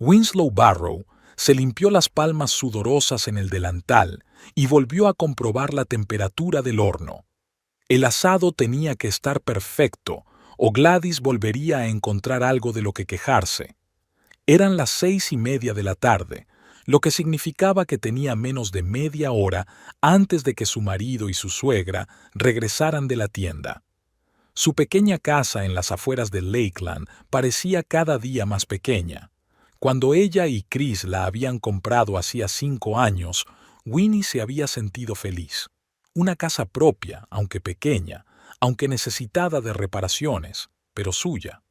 Winslow Barrow se limpió las palmas sudorosas en el delantal y volvió a comprobar la temperatura del horno. El asado tenía que estar perfecto, o Gladys volvería a encontrar algo de lo que quejarse. Eran las 6:30 de la tarde, lo que significaba que tenía menos de media hora antes de que su marido y su suegra regresaran de la tienda. Su pequeña casa en las afueras de Lakeland parecía cada día más pequeña. Cuando ella y Chris la habían comprado hacía 5 años, Winnie se había sentido feliz. Una casa propia, aunque pequeña, aunque necesitada de reparaciones, pero suya.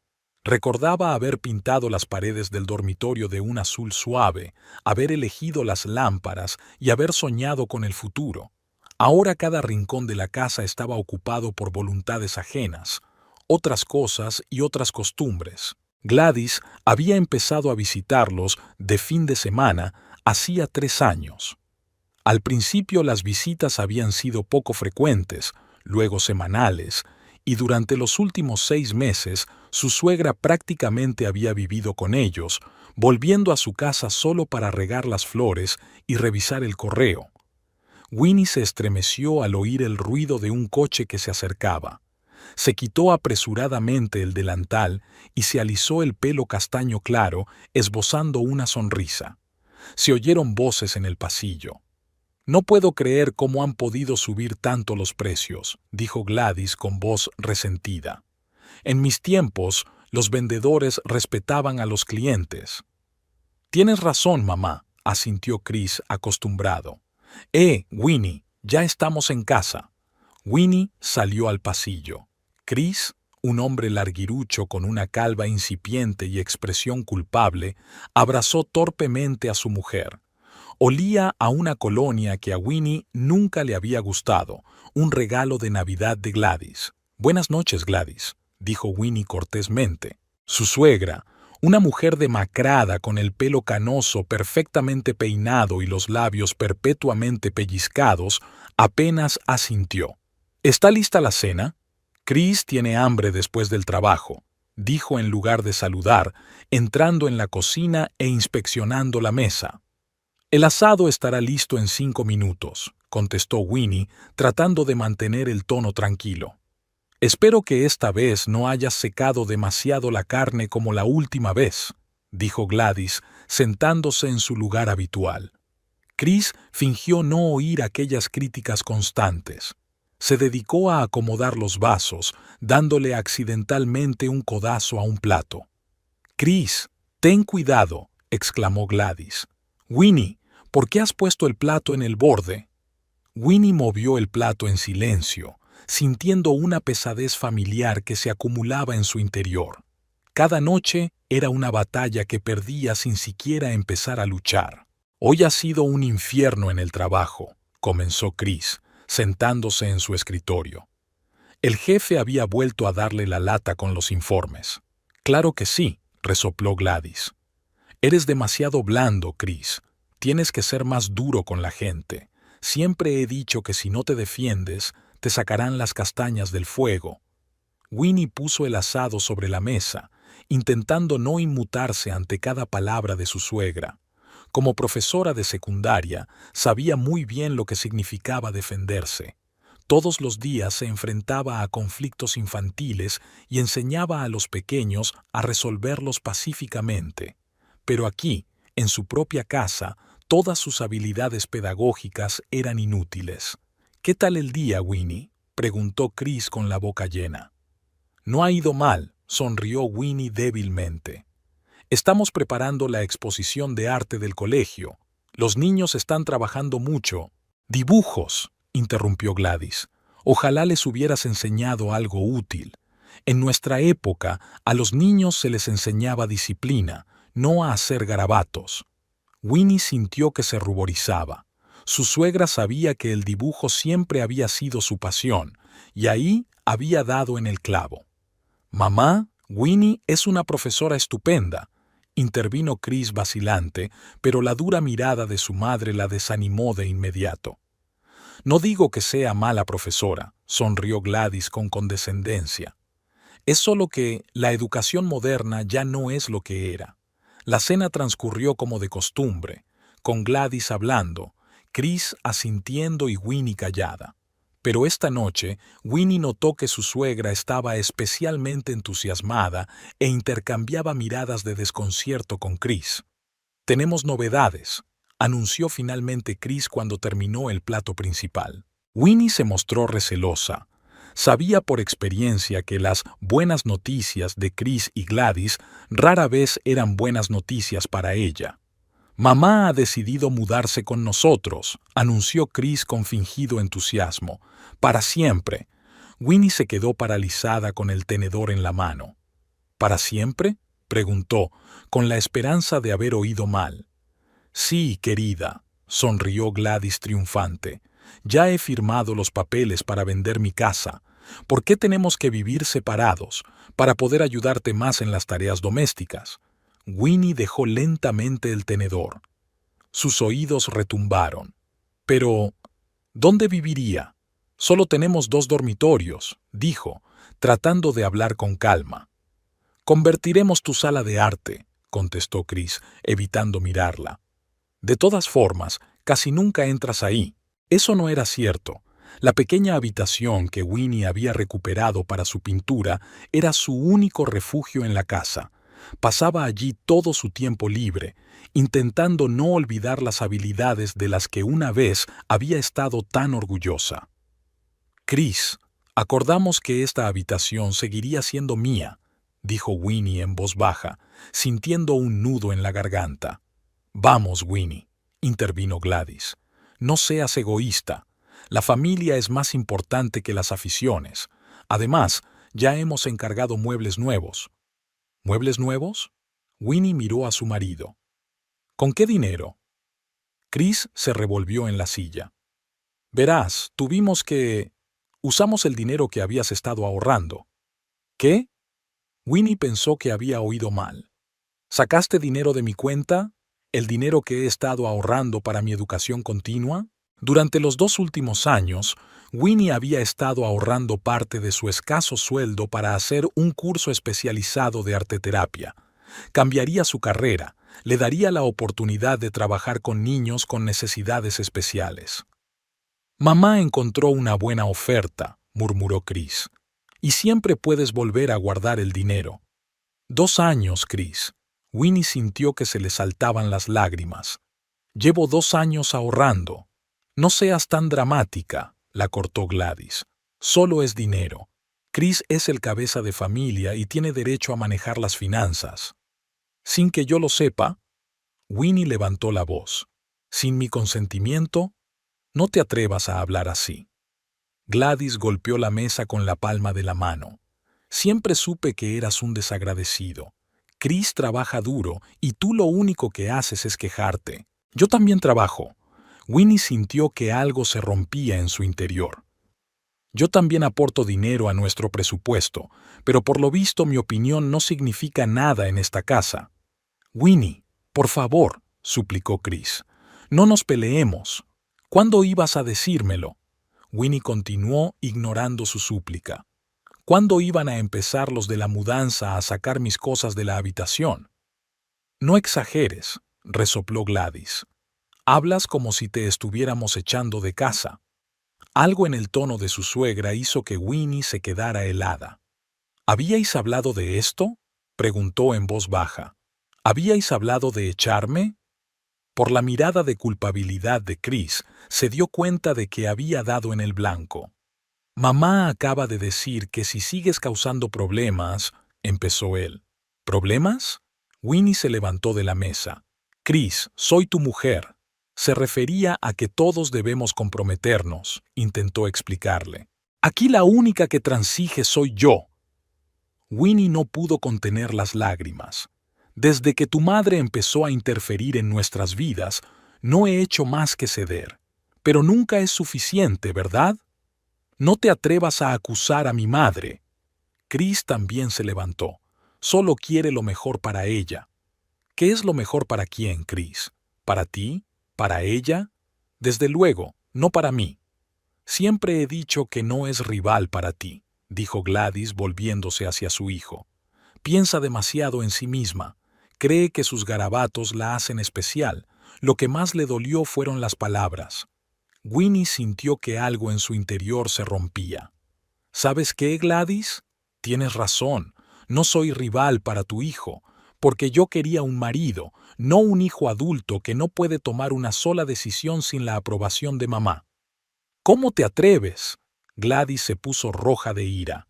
Recordaba haber pintado las paredes del dormitorio de un azul suave, haber elegido las lámparas y haber soñado con el futuro. Ahora cada rincón de la casa estaba ocupado por voluntades ajenas, otras cosas y otras costumbres. Gladys había empezado a visitarlos de fin de semana hacía 3 años. Al principio las visitas habían sido poco frecuentes, luego semanales, y durante los últimos 6 meses su suegra prácticamente había vivido con ellos, volviendo a su casa solo para regar las flores y revisar el correo. Winnie se estremeció al oír el ruido de un coche que se acercaba. Se quitó apresuradamente el delantal y se alisó el pelo castaño claro, esbozando una sonrisa. Se oyeron voces en el pasillo. «No puedo creer cómo han podido subir tanto los precios», dijo Gladys con voz resentida. «En mis tiempos, los vendedores respetaban a los clientes». «Tienes razón, mamá», asintió Chris acostumbrado. Winnie, ya estamos en casa». Winnie salió al pasillo. Chris, un hombre larguirucho con una calva incipiente y expresión culpable, abrazó torpemente a su mujer. Olía a una colonia que a Winnie nunca le había gustado, un regalo de Navidad de Gladys. «Buenas noches, Gladys», dijo Winnie cortésmente. Su suegra, una mujer demacrada con el pelo canoso perfectamente peinado y los labios perpetuamente pellizcados, apenas asintió. «¿Está lista la cena?» «Chris tiene hambre después del trabajo», dijo en lugar de saludar, entrando en la cocina e inspeccionando la mesa. «El asado estará listo en 5 minutos», contestó Winnie, tratando de mantener el tono tranquilo. «Espero que esta vez no hayas secado demasiado la carne como la última vez», dijo Gladys, sentándose en su lugar habitual. Chris fingió no oír aquellas críticas constantes. Se dedicó a acomodar los vasos, dándole accidentalmente un codazo a un plato. «Chris, ten cuidado», exclamó Gladys. «Winnie, ¿por qué has puesto el plato en el borde?» Winnie movió el plato en silencio, sintiendo una pesadez familiar que se acumulaba en su interior. Cada noche era una batalla que perdía sin siquiera empezar a luchar. «Hoy ha sido un infierno en el trabajo», comenzó Chris, sentándose en su escritorio. El jefe había vuelto a darle la lata con los informes. «Claro que sí», resopló Gladys. «Eres demasiado blando, Chris. Tienes que ser más duro con la gente. Siempre he dicho que si no te defiendes, te sacarán las castañas del fuego». Winnie puso el asado sobre la mesa, intentando no inmutarse ante cada palabra de su suegra. Como profesora de secundaria, sabía muy bien lo que significaba defenderse. Todos los días se enfrentaba a conflictos infantiles y enseñaba a los pequeños a resolverlos pacíficamente. Pero aquí, en su propia casa, todas sus habilidades pedagógicas eran inútiles. «¿Qué tal el día, Winnie?», preguntó Chris con la boca llena. «No ha ido mal», sonrió Winnie débilmente. «Estamos preparando la exposición de arte del colegio. Los niños están trabajando mucho». «Dibujos», interrumpió Gladys. «Ojalá les hubieras enseñado algo útil. En nuestra época, a los niños se les enseñaba disciplina, no a hacer garabatos». Winnie sintió que se ruborizaba. Su suegra sabía que el dibujo siempre había sido su pasión, y ahí había dado en el clavo. «Mamá, Winnie es una profesora estupenda», intervino Chris vacilante, pero la dura mirada de su madre la desanimó de inmediato. «No digo que sea mala profesora», sonrió Gladys con condescendencia. «Es solo que la educación moderna ya no es lo que era. La cena transcurrió como de costumbre, con Gladys hablando, Chris asintiendo y Winnie callada. Pero esta noche, Winnie notó que su suegra estaba especialmente entusiasmada e intercambiaba miradas de desconcierto con Chris. «Tenemos novedades», anunció finalmente Chris cuando terminó el plato principal. Winnie se mostró recelosa. Sabía por experiencia que las buenas noticias de Chris y Gladys rara vez eran buenas noticias para ella. «Mamá ha decidido mudarse con nosotros», anunció Chris con fingido entusiasmo. «Para siempre». Winnie se quedó paralizada con el tenedor en la mano. «¿Para siempre?», preguntó, con la esperanza de haber oído mal. «Sí, querida», sonrió Gladys triunfante. «Ya he firmado los papeles para vender mi casa. ¿Por qué tenemos que vivir separados? Para poder ayudarte más en las tareas domésticas». Winnie dejó lentamente el tenedor. Sus oídos retumbaron. «Pero, ¿dónde viviría? Solo tenemos 2 dormitorios», dijo, tratando de hablar con calma. «Convertiremos tu sala de arte», contestó Chris, evitando mirarla. «De todas formas, casi nunca entras ahí». Eso no era cierto. La pequeña habitación que Winnie había recuperado para su pintura era su único refugio en la casa. Pasaba allí todo su tiempo libre, intentando no olvidar las habilidades de las que una vez había estado tan orgullosa. «Chris, acordamos que esta habitación seguiría siendo mía», dijo Winnie en voz baja, sintiendo un nudo en la garganta. «Vamos, Winnie», intervino Gladys. «No seas egoísta. La familia es más importante que las aficiones. Además, ya hemos encargado muebles nuevos». «¿Muebles nuevos?», Winnie miró a su marido. «¿Con qué dinero?». Chris se revolvió en la silla. «Verás, usamos el dinero que habías estado ahorrando». «¿Qué?». Winnie pensó que había oído mal. «¿Sacaste dinero de mi cuenta? ¿El dinero que he estado ahorrando para mi educación continua?». Durante los 2 últimos años, Winnie había estado ahorrando parte de su escaso sueldo para hacer un curso especializado de arteterapia. Cambiaría su carrera, le daría la oportunidad de trabajar con niños con necesidades especiales. «Mamá encontró una buena oferta», murmuró Chris. «Y siempre puedes volver a guardar el dinero». 2 años, Chris. Winnie sintió que se le saltaban las lágrimas. «Llevo 2 años ahorrando». «No seas tan dramática», la cortó Gladys. «Solo es dinero. Chris es el cabeza de familia y tiene derecho a manejar las finanzas». «¿Sin que yo lo sepa?». Winnie levantó la voz. «¿Sin mi consentimiento? No te atrevas a hablar así». Gladys golpeó la mesa con la palma de la mano. «Siempre supe que eras un desagradecido. Chris trabaja duro y tú lo único que haces es quejarte. Yo también trabajo». Winnie sintió que algo se rompía en su interior. «Yo también aporto dinero a nuestro presupuesto, pero por lo visto mi opinión no significa nada en esta casa». «Winnie, por favor», suplicó Chris, «no nos peleemos. ¿Cuándo ibas a decírmelo?». Winnie continuó ignorando su súplica. «¿Cuándo iban a empezar los de la mudanza a sacar mis cosas de la habitación?». «No exageres», resopló Gladys. «Hablas como si te estuviéramos echando de casa». Algo en el tono de su suegra hizo que Winnie se quedara helada. «¿Habíais hablado de esto?», preguntó en voz baja. «¿Habíais hablado de echarme?». Por la mirada de culpabilidad de Chris, se dio cuenta de que había dado en el blanco. «Mamá acaba de decir que si sigues causando problemas», empezó él. «¿Problemas?». Winnie se levantó de la mesa. «Chris, soy tu mujer». Se refería a que todos debemos comprometernos, intentó explicarle. «Aquí la única que transige soy yo». Winnie no pudo contener las lágrimas. «Desde que tu madre empezó a interferir en nuestras vidas, no he hecho más que ceder. Pero nunca es suficiente, ¿verdad? No te atrevas a acusar a mi madre». Chris también se levantó. «Solo quiere lo mejor para ella». «¿Qué es lo mejor para quién, Chris? ¿Para ti? ¿Para ella?». «Desde luego, no para mí». «Siempre he dicho que no es rival para ti», dijo Gladys volviéndose hacia su hijo. «Piensa demasiado en sí misma. Cree que sus garabatos la hacen especial. Lo que más le dolió fueron las palabras. Winnie sintió que algo en su interior se rompía. ¿Sabes qué, Gladys? Tienes razón. No soy rival para tu hijo, porque yo quería un marido, no un hijo adulto que no puede tomar una sola decisión sin la aprobación de mamá. ¿Cómo te atreves? Gladys se puso roja de ira.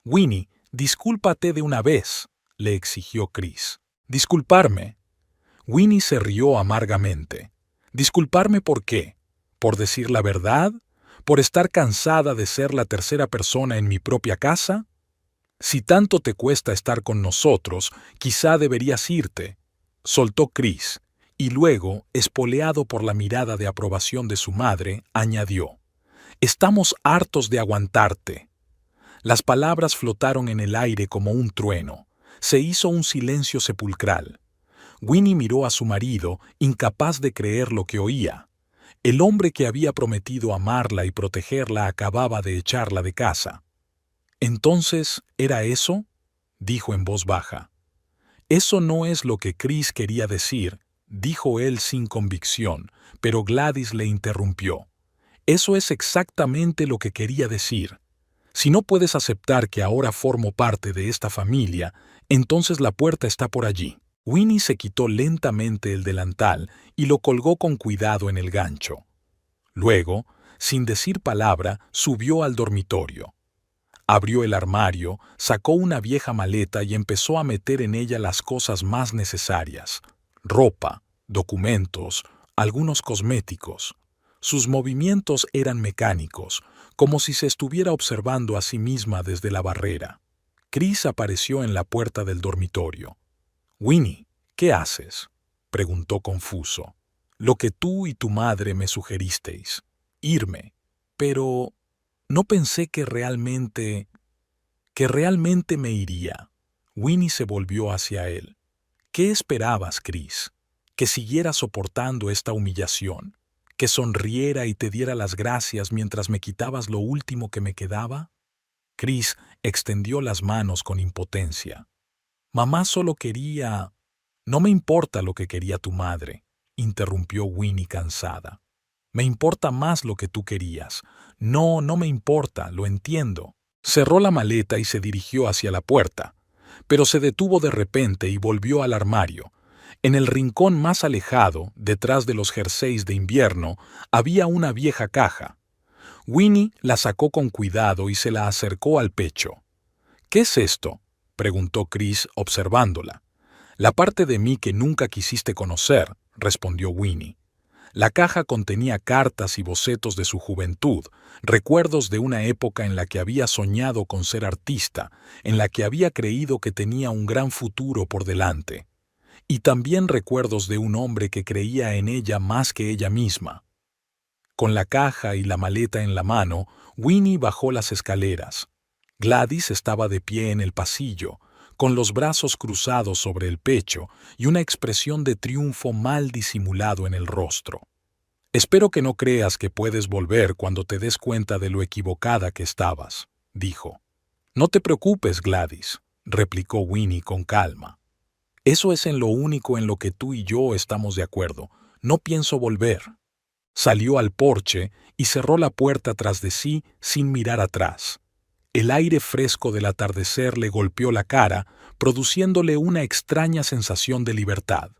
Winnie, discúlpate de una vez, le exigió Chris. ¿Disculparme? Winnie se rió amargamente. ¿Disculparme por qué? ¿Por decir la verdad? ¿Por estar cansada de ser la tercera persona en mi propia casa? Si tanto te cuesta estar con nosotros, quizá deberías irte, soltó Chris, y luego, espoleado por la mirada de aprobación de su madre, añadió: Estamos hartos de aguantarte. Las palabras flotaron en el aire como un trueno. Se hizo un silencio sepulcral. Winnie miró a su marido, incapaz de creer lo que oía. El hombre que había prometido amarla y protegerla acababa de echarla de casa. ¿Entonces era eso?, dijo en voz baja. Eso no es lo que Chris quería decir, dijo él sin convicción, pero Gladys le interrumpió. Eso es exactamente lo que quería decir. Si no puedes aceptar que ahora formo parte de esta familia, entonces la puerta está por allí. Winnie se quitó lentamente el delantal y lo colgó con cuidado en el gancho. Luego, sin decir palabra, subió al dormitorio. Abrió el armario, sacó una vieja maleta y empezó a meter en ella las cosas más necesarias: ropa, documentos, algunos cosméticos. Sus movimientos eran mecánicos, como si se estuviera observando a sí misma desde la barrera. Chris apareció en la puerta del dormitorio. «Winnie, ¿qué haces?», preguntó confuso. «Lo que tú y tu madre me sugeristeis. Irme. Pero no pensé que realmente me iría». Winnie se volvió hacia él. «¿Qué esperabas, Chris? ¿Que siguiera soportando esta humillación? ¿Que sonriera y te diera las gracias mientras me quitabas lo último que me quedaba?» Chris extendió las manos con impotencia. «Mamá solo quería...». «No me importa lo que quería tu madre», interrumpió Winnie cansada. «Me importa más lo que tú querías. No me importa, lo entiendo». Cerró la maleta y se dirigió hacia la puerta, pero se detuvo de repente y volvió al armario. En el rincón más alejado, detrás de los jerseys de invierno, había una vieja caja. Winnie la sacó con cuidado y se la acercó al pecho. «¿Qué es esto?», preguntó Chris observándola. «La parte de mí que nunca quisiste conocer», respondió Winnie. La caja contenía cartas y bocetos de su juventud, recuerdos de una época en la que había soñado con ser artista, en la que había creído que tenía un gran futuro por delante. Y también recuerdos de un hombre que creía en ella más que ella misma. Con la caja y la maleta en la mano, Winnie bajó las escaleras. Gladys estaba de pie en el pasillo, con los brazos cruzados sobre el pecho y una expresión de triunfo mal disimulado en el rostro. «Espero que no creas que puedes volver cuando te des cuenta de lo equivocada que estabas», dijo. «No te preocupes, Gladys», replicó Winnie con calma. «Eso es en lo único en lo que tú y yo estamos de acuerdo. No pienso volver». Salió al porche y cerró la puerta tras de sí sin mirar atrás. El aire fresco del atardecer le golpeó la cara, produciéndole una extraña sensación de libertad.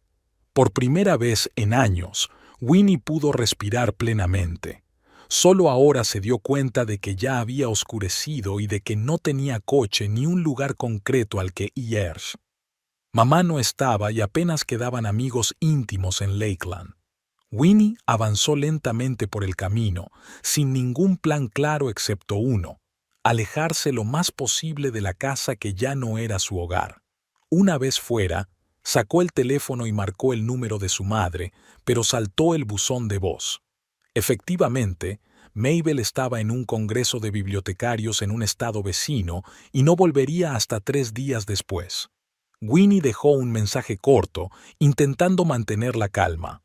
Por primera vez en años, Winnie pudo respirar plenamente. Solo ahora se dio cuenta de que ya había oscurecido y de que no tenía coche ni un lugar concreto al que ir. Mamá no estaba y apenas quedaban amigos íntimos en Lakeland. Winnie avanzó lentamente por el camino, sin ningún plan claro excepto uno: alejarse lo más posible de la casa que ya no era su hogar. Una vez fuera, sacó el teléfono y marcó el número de su madre, pero saltó el buzón de voz. Efectivamente, Mabel estaba en un congreso de bibliotecarios en un estado vecino y no volvería hasta 3 días después. Winnie dejó un mensaje corto, intentando mantener la calma.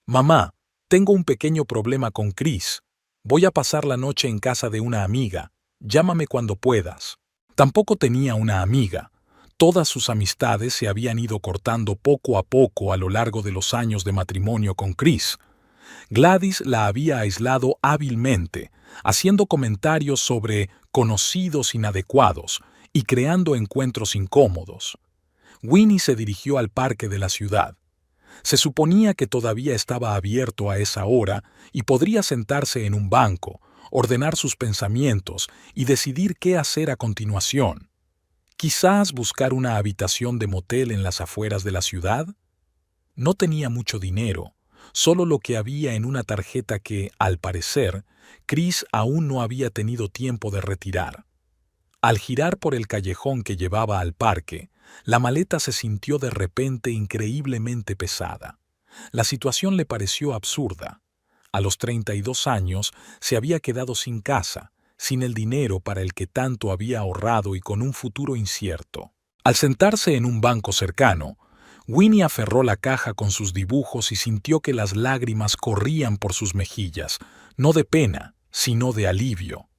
«Mamá, tengo un pequeño problema con Chris. Voy a pasar la noche en casa de una amiga. Llámame cuando puedas». Tampoco tenía una amiga. Todas sus amistades se habían ido cortando poco a poco a lo largo de los años de matrimonio con Chris. Gladys la había aislado hábilmente, haciendo comentarios sobre conocidos inadecuados y creando encuentros incómodos. Winnie se dirigió al parque de la ciudad. Se suponía que todavía estaba abierto a esa hora y podría sentarse en un banco, ordenar sus pensamientos y decidir qué hacer a continuación. Quizás buscar una habitación de motel en las afueras de la ciudad. No tenía mucho dinero, solo lo que había en una tarjeta que, al parecer, Chris aún no había tenido tiempo de retirar. Al girar por el callejón que llevaba al parque, la maleta se sintió de repente increíblemente pesada. La situación le pareció absurda. A los 32 años se había quedado sin casa, sin el dinero para el que tanto había ahorrado y con un futuro incierto. Al sentarse en un banco cercano, Winnie aferró la caja con sus dibujos y sintió que las lágrimas corrían por sus mejillas, no de pena, sino de alivio.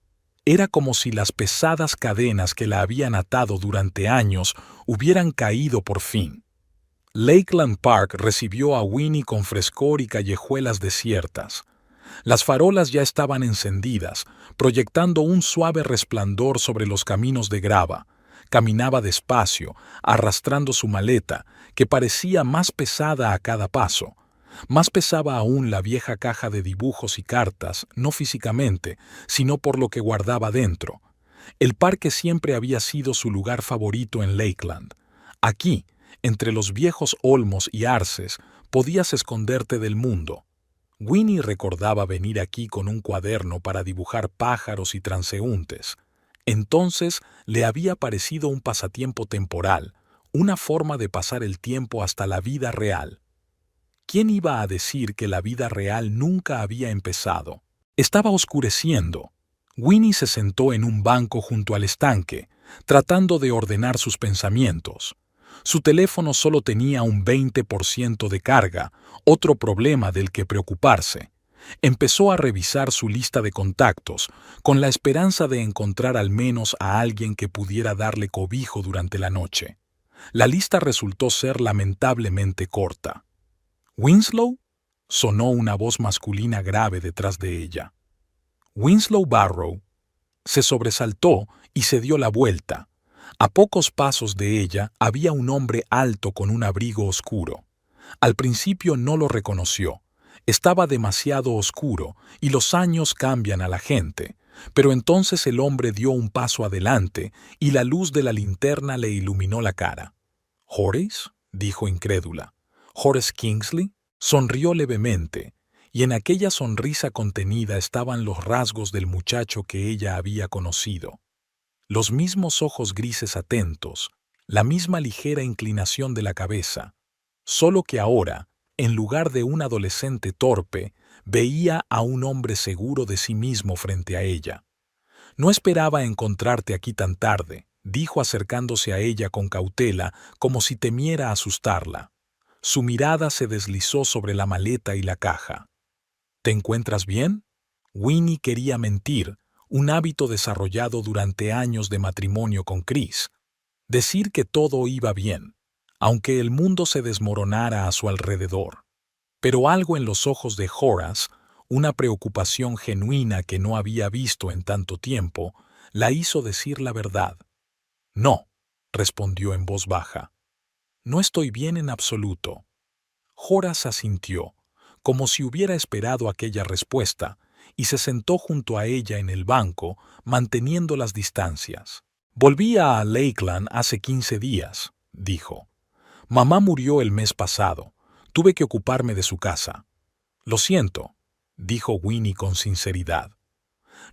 Era como si las pesadas cadenas que la habían atado durante años hubieran caído por fin. Lakeland Park recibió a Winnie con frescor y callejuelas desiertas. Las farolas ya estaban encendidas, proyectando un suave resplandor sobre los caminos de grava. Caminaba despacio, arrastrando su maleta, que parecía más pesada a cada paso. Más pesaba aún la vieja caja de dibujos y cartas, no físicamente, sino por lo que guardaba dentro. El parque siempre había sido su lugar favorito en Lakeland. Aquí, entre los viejos olmos y arces, podías esconderte del mundo. Winnie recordaba venir aquí con un cuaderno para dibujar pájaros y transeúntes. Entonces le había parecido un pasatiempo temporal, una forma de pasar el tiempo hasta la vida real. ¿Quién iba a decir que la vida real nunca había empezado? Estaba oscureciendo. Winnie se sentó en un banco junto al estanque, tratando de ordenar sus pensamientos. Su teléfono solo tenía un 20% de carga, otro problema del que preocuparse. Empezó a revisar su lista de contactos, con la esperanza de encontrar al menos a alguien que pudiera darle cobijo durante la noche. La lista resultó ser lamentablemente corta. ¿Winslow? Sonó una voz masculina grave detrás de ella. Winslow Barrow. Se sobresaltó y se dio la vuelta. A pocos pasos de ella había un hombre alto con un abrigo oscuro. Al principio no lo reconoció. Estaba demasiado oscuro y los años cambian a la gente, pero entonces el hombre dio un paso adelante y la luz de la linterna le iluminó la cara. ¿Horace?, dijo incrédula. ¿Horace Kingsley? Sonrió levemente, y en aquella sonrisa contenida estaban los rasgos del muchacho que ella había conocido. Los mismos ojos grises atentos, la misma ligera inclinación de la cabeza, solo que ahora, en lugar de un adolescente torpe, veía a un hombre seguro de sí mismo frente a ella. «No esperaba encontrarte aquí tan tarde», dijo acercándose a ella con cautela, como si temiera asustarla. Su mirada se deslizó sobre la maleta y la caja. «¿Te encuentras bien?» Winnie quería mentir, un hábito desarrollado durante años de matrimonio con Chris. Decir que todo iba bien, aunque el mundo se desmoronara a su alrededor. Pero algo en los ojos de Horace, una preocupación genuina que no había visto en tanto tiempo, la hizo decir la verdad. «No», respondió en voz baja. «No estoy bien en absoluto». Horace asintió, como si hubiera esperado aquella respuesta, y se sentó junto a ella en el banco, manteniendo las distancias. «Volví a Lakeland hace 15 días», dijo. «Mamá murió el mes pasado. Tuve que ocuparme de su casa». «Lo siento», dijo Winnie con sinceridad.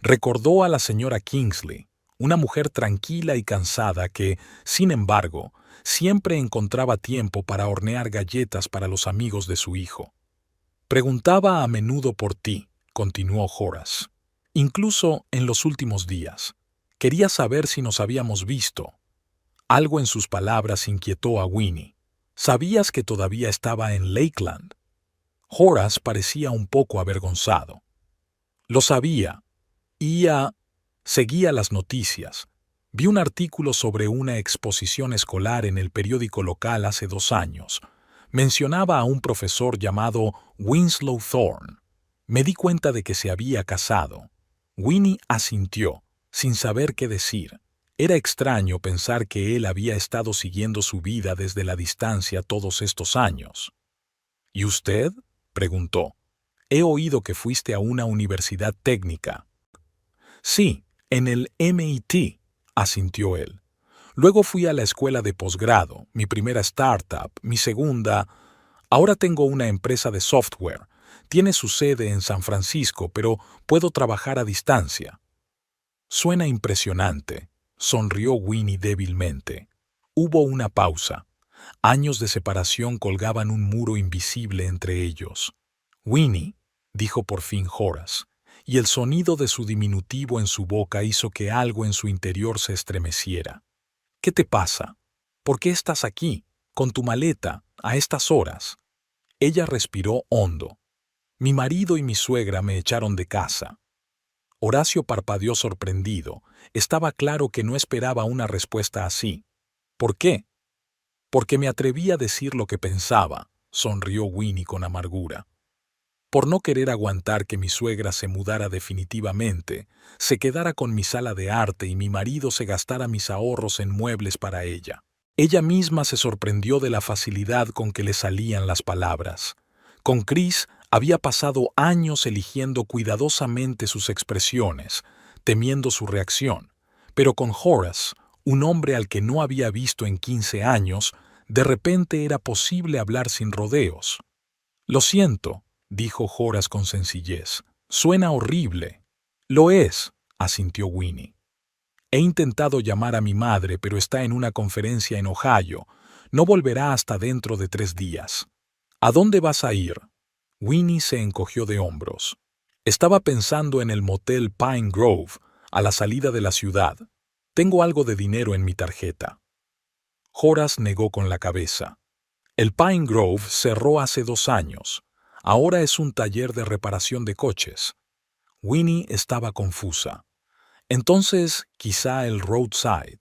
Recordó a la señora Kingsley, una mujer tranquila y cansada que, sin embargo, siempre encontraba tiempo para hornear galletas para los amigos de su hijo. «Preguntaba a menudo por ti», continuó Horace. «Incluso en los últimos días. Quería saber si nos habíamos visto». Algo en sus palabras inquietó a Winnie. «¿Sabías que todavía estaba en Lakeland?» Horace parecía un poco avergonzado. «Lo sabía. Seguía las noticias. Vi un artículo sobre una exposición escolar en el periódico local hace 2 años. Mencionaba a un profesor llamado Winslow Thorne. Me di cuenta de que se había casado. Winnie asintió, sin saber qué decir. Era extraño pensar que él había estado siguiendo su vida desde la distancia todos estos años. ¿Y usted?, preguntó. He oído que fuiste a una universidad técnica. Sí, en el MIT, asintió él. Luego fui a la escuela de posgrado, mi primera startup, mi segunda. Ahora tengo una empresa de software. Tiene su sede en San Francisco, pero puedo trabajar a distancia. Suena impresionante, sonrió Winnie débilmente. Hubo una pausa. Años de separación colgaban un muro invisible entre ellos. Winnie, dijo por fin Horace, y el sonido de su diminutivo en su boca hizo que algo en su interior se estremeciera. ¿Qué te pasa? ¿Por qué estás aquí, con tu maleta, a estas horas? Ella respiró hondo. Mi marido y mi suegra me echaron de casa. Horacio parpadeó sorprendido. Estaba claro que no esperaba una respuesta así. ¿Por qué? Porque me atreví a decir lo que pensaba, sonrió Winnie con amargura. Por no querer aguantar que mi suegra se mudara definitivamente, se quedara con mi sala de arte y mi marido se gastara mis ahorros en muebles para ella. Ella misma se sorprendió de la facilidad con que le salían las palabras. Con Chris había pasado años eligiendo cuidadosamente sus expresiones, temiendo su reacción, pero con Horace, un hombre al que no había visto en 15 años, de repente era posible hablar sin rodeos. Lo siento, dijo Horace con sencillez. Suena horrible. Lo es, asintió Winnie. He intentado llamar a mi madre, pero está en una conferencia en Ohio. No volverá hasta dentro de 3 días. ¿A dónde vas a ir? Winnie se encogió de hombros. Estaba pensando en el motel Pine Grove, a la salida de la ciudad. Tengo algo de dinero en mi tarjeta. Horace negó con la cabeza. El Pine Grove cerró hace 2 años. Ahora es un taller de reparación de coches. Winnie estaba confusa. Entonces, quizá el Roadside.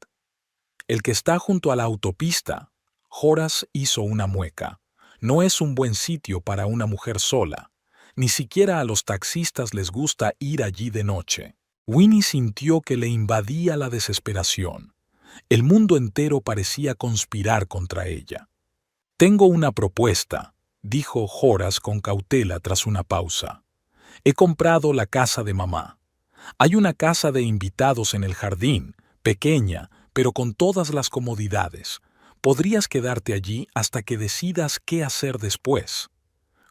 El que está junto a la autopista. Horace hizo una mueca. No es un buen sitio para una mujer sola. Ni siquiera a los taxistas les gusta ir allí de noche. Winnie sintió que le invadía la desesperación. El mundo entero parecía conspirar contra ella. Tengo una propuesta, dijo Horace con cautela tras una pausa. He comprado la casa de mamá. Hay una casa de invitados en el jardín, pequeña, pero con todas las comodidades. Podrías quedarte allí hasta que decidas qué hacer después.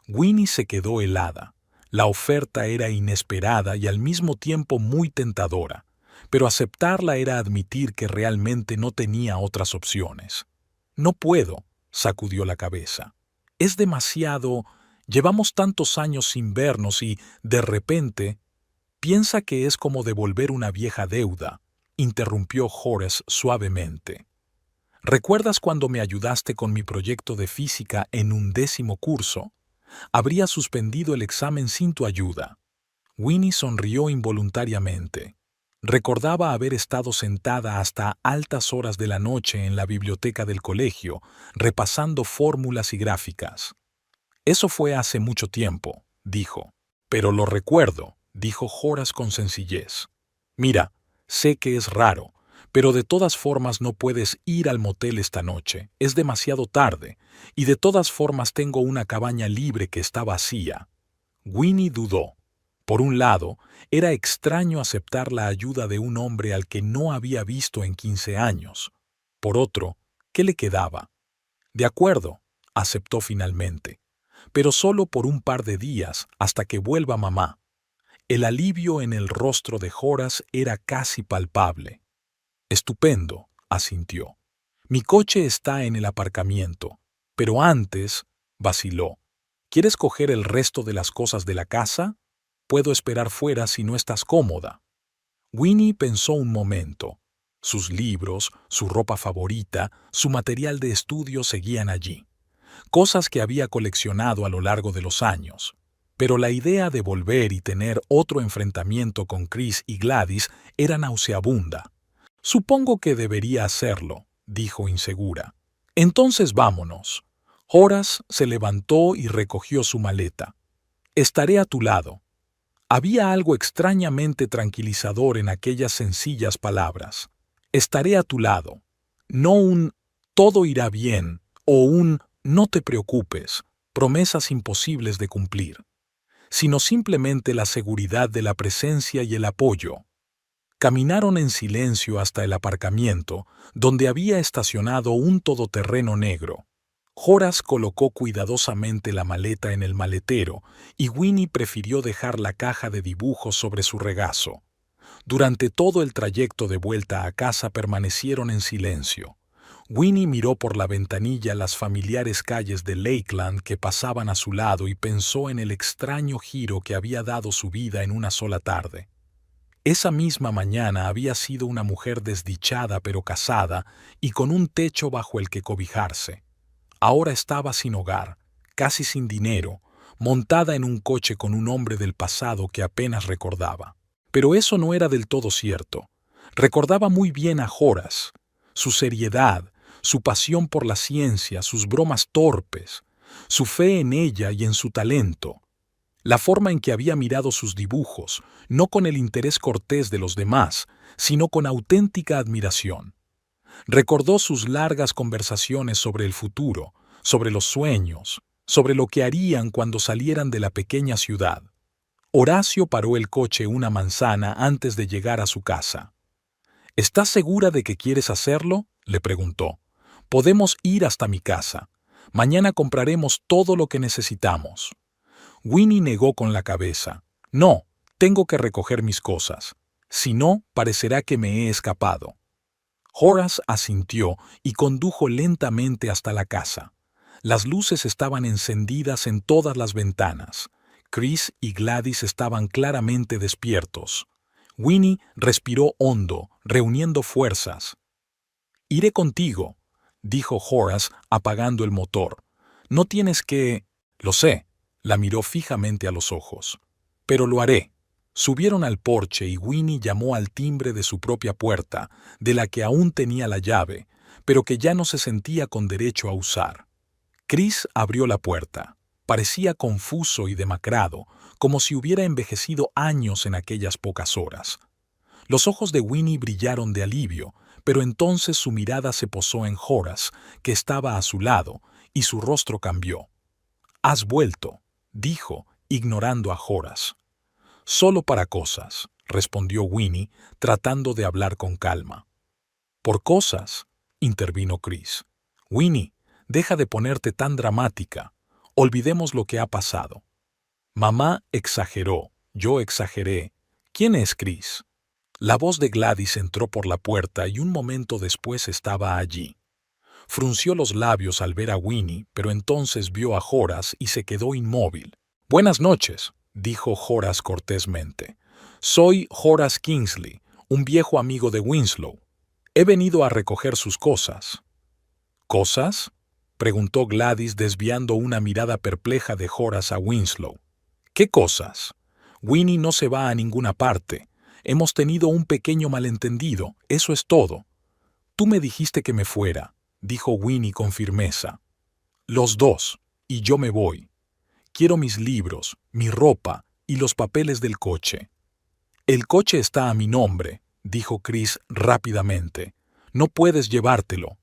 Winnie se quedó helada. La oferta era inesperada y al mismo tiempo muy tentadora, pero aceptarla era admitir que realmente no tenía otras opciones. No puedo, sacudió la cabeza. Es demasiado. Llevamos tantos años sin vernos y, de repente, piensa que es como devolver una vieja deuda, interrumpió Horace suavemente. ¿Recuerdas cuando me ayudaste con mi proyecto de física en un 10º curso? Habría suspendido el examen sin tu ayuda. Winnie sonrió involuntariamente. Recordaba haber estado sentada hasta altas horas de la noche en la biblioteca del colegio, repasando fórmulas y gráficas. Eso fue hace mucho tiempo, dijo. Pero lo recuerdo, dijo Horace con sencillez. Mira, sé que es raro, pero de todas formas no puedes ir al motel esta noche, es demasiado tarde, y de todas formas tengo una cabaña libre que está vacía. Winnie dudó. Por un lado, era extraño aceptar la ayuda de un hombre al que no había visto en 15 años. Por otro, ¿qué le quedaba? De acuerdo, aceptó finalmente, pero solo por un par de días hasta que vuelva mamá. El alivio en el rostro de Horace era casi palpable. Estupendo, asintió. Mi coche está en el aparcamiento, pero antes, vaciló. ¿Quieres coger el resto de las cosas de la casa? Puedo esperar fuera si no estás cómoda. Winnie pensó un momento. Sus libros, su ropa favorita, su material de estudio seguían allí. Cosas que había coleccionado a lo largo de los años. Pero la idea de volver y tener otro enfrentamiento con Chris y Gladys era nauseabunda. Supongo que debería hacerlo, dijo insegura. Entonces vámonos. Horace se levantó y recogió su maleta. Estaré a tu lado. Había algo extrañamente tranquilizador en aquellas sencillas palabras. Estaré a tu lado. No un todo irá bien o un no te preocupes, promesas imposibles de cumplir, sino simplemente la seguridad de la presencia y el apoyo. Caminaron en silencio hasta el aparcamiento, donde había estacionado un todoterreno negro. Horace colocó cuidadosamente la maleta en el maletero y Winnie prefirió dejar la caja de dibujos sobre su regazo. Durante todo el trayecto de vuelta a casa permanecieron en silencio. Winnie miró por la ventanilla las familiares calles de Lakeland que pasaban a su lado y pensó en el extraño giro que había dado su vida en una sola tarde. Esa misma mañana había sido una mujer desdichada pero casada y con un techo bajo el que cobijarse. Ahora estaba sin hogar, casi sin dinero, montada en un coche con un hombre del pasado que apenas recordaba. Pero eso no era del todo cierto. Recordaba muy bien a Horace, su seriedad, su pasión por la ciencia, sus bromas torpes, su fe en ella y en su talento, la forma en que había mirado sus dibujos, no con el interés cortés de los demás, sino con auténtica admiración. Recordó sus largas conversaciones sobre el futuro, sobre los sueños, sobre lo que harían cuando salieran de la pequeña ciudad. Horacio paró el coche una manzana antes de llegar a su casa. ¿Estás segura de que quieres hacerlo?, le preguntó. Podemos ir hasta mi casa. Mañana compraremos todo lo que necesitamos. Winnie negó con la cabeza. No, tengo que recoger mis cosas. Si no, parecerá que me he escapado. Horace asintió y condujo lentamente hasta la casa. Las luces estaban encendidas en todas las ventanas. Chris y Gladys estaban claramente despiertos. Winnie respiró hondo, reuniendo fuerzas. «Iré contigo», dijo Horace, apagando el motor. «No tienes que...» «Lo sé», la miró fijamente a los ojos. «Pero lo haré». Subieron al porche y Winnie llamó al timbre de su propia puerta, de la que aún tenía la llave, pero que ya no se sentía con derecho a usar. Chris abrió la puerta. Parecía confuso y demacrado, como si hubiera envejecido años en aquellas pocas horas. Los ojos de Winnie brillaron de alivio, pero entonces su mirada se posó en Horace, que estaba a su lado, y su rostro cambió. «Has vuelto», dijo, ignorando a Horace. «Solo para cosas», respondió Winnie, tratando de hablar con calma. «¿Por cosas?», intervino Chris. «Winnie, deja de ponerte tan dramática. Olvidemos lo que ha pasado». «Mamá exageró, yo exageré. ¿Quién es Chris?» La voz de Gladys entró por la puerta y un momento después estaba allí. Frunció los labios al ver a Winnie, pero entonces vio a Horace y se quedó inmóvil. «Buenas noches», dijo Horace cortésmente. «Soy Horace Kingsley, un viejo amigo de Winslow. He venido a recoger sus cosas». «¿Cosas?», preguntó Gladys desviando una mirada perpleja de Horace a Winslow. «¿Qué cosas? Winnie no se va a ninguna parte. Hemos tenido un pequeño malentendido, eso es todo». «Tú me dijiste que me fuera», dijo Winnie con firmeza. «Los dos, y yo me voy. Quiero mis libros, mi ropa y los papeles del coche». «El coche está a mi nombre», dijo Chris rápidamente. «No puedes llevártelo».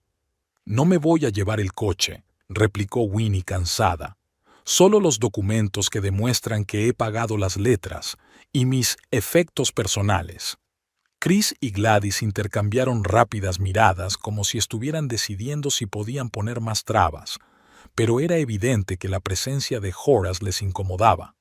«No me voy a llevar el coche», replicó Winnie cansada. «Solo los documentos que demuestran que he pagado las letras y mis efectos personales». Chris y Gladys intercambiaron rápidas miradas como si estuvieran decidiendo si podían poner más trabas, pero era evidente que la presencia de Horace les incomodaba.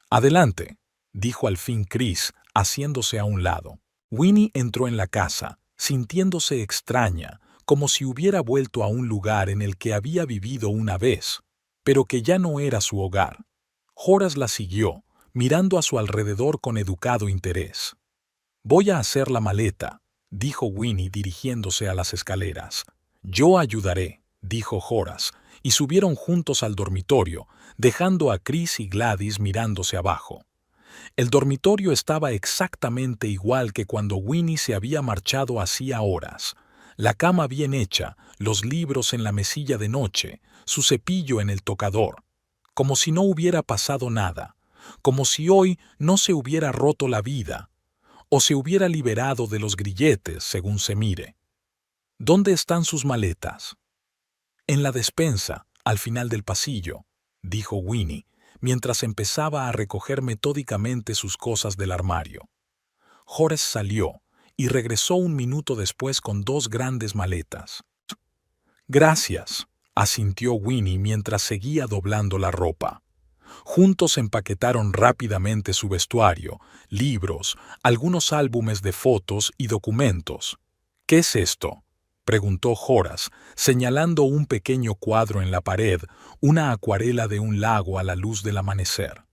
«Adelante», dijo al fin Chris, haciéndose a un lado. Winnie entró en la casa, sintiéndose extraña, como si hubiera vuelto a un lugar en el que había vivido una vez, pero que ya no era su hogar. Horace la siguió, mirando a su alrededor con educado interés. «Voy a hacer la maleta», dijo Winnie dirigiéndose a las escaleras. «Yo ayudaré», dijo Horace, y subieron juntos al dormitorio, dejando a Chris y Gladys mirándose abajo. El dormitorio estaba exactamente igual que cuando Winnie se había marchado hacía horas. La cama bien hecha, los libros en la mesilla de noche, su cepillo en el tocador. Como si no hubiera pasado nada, como si hoy no se hubiera roto la vida, o se hubiera liberado de los grilletes, según se mire. ¿Dónde están sus maletas? En la despensa, al final del pasillo, dijo Winnie, mientras empezaba a recoger metódicamente sus cosas del armario. Horace salió y regresó un minuto después con 2 grandes maletas. Gracias, asintió Winnie mientras seguía doblando la ropa. Juntos empaquetaron rápidamente su vestuario, libros, algunos álbumes de fotos y documentos. ¿Qué es esto?, preguntó Horace, señalando un pequeño cuadro en la pared, una acuarela de un lago a la luz del amanecer.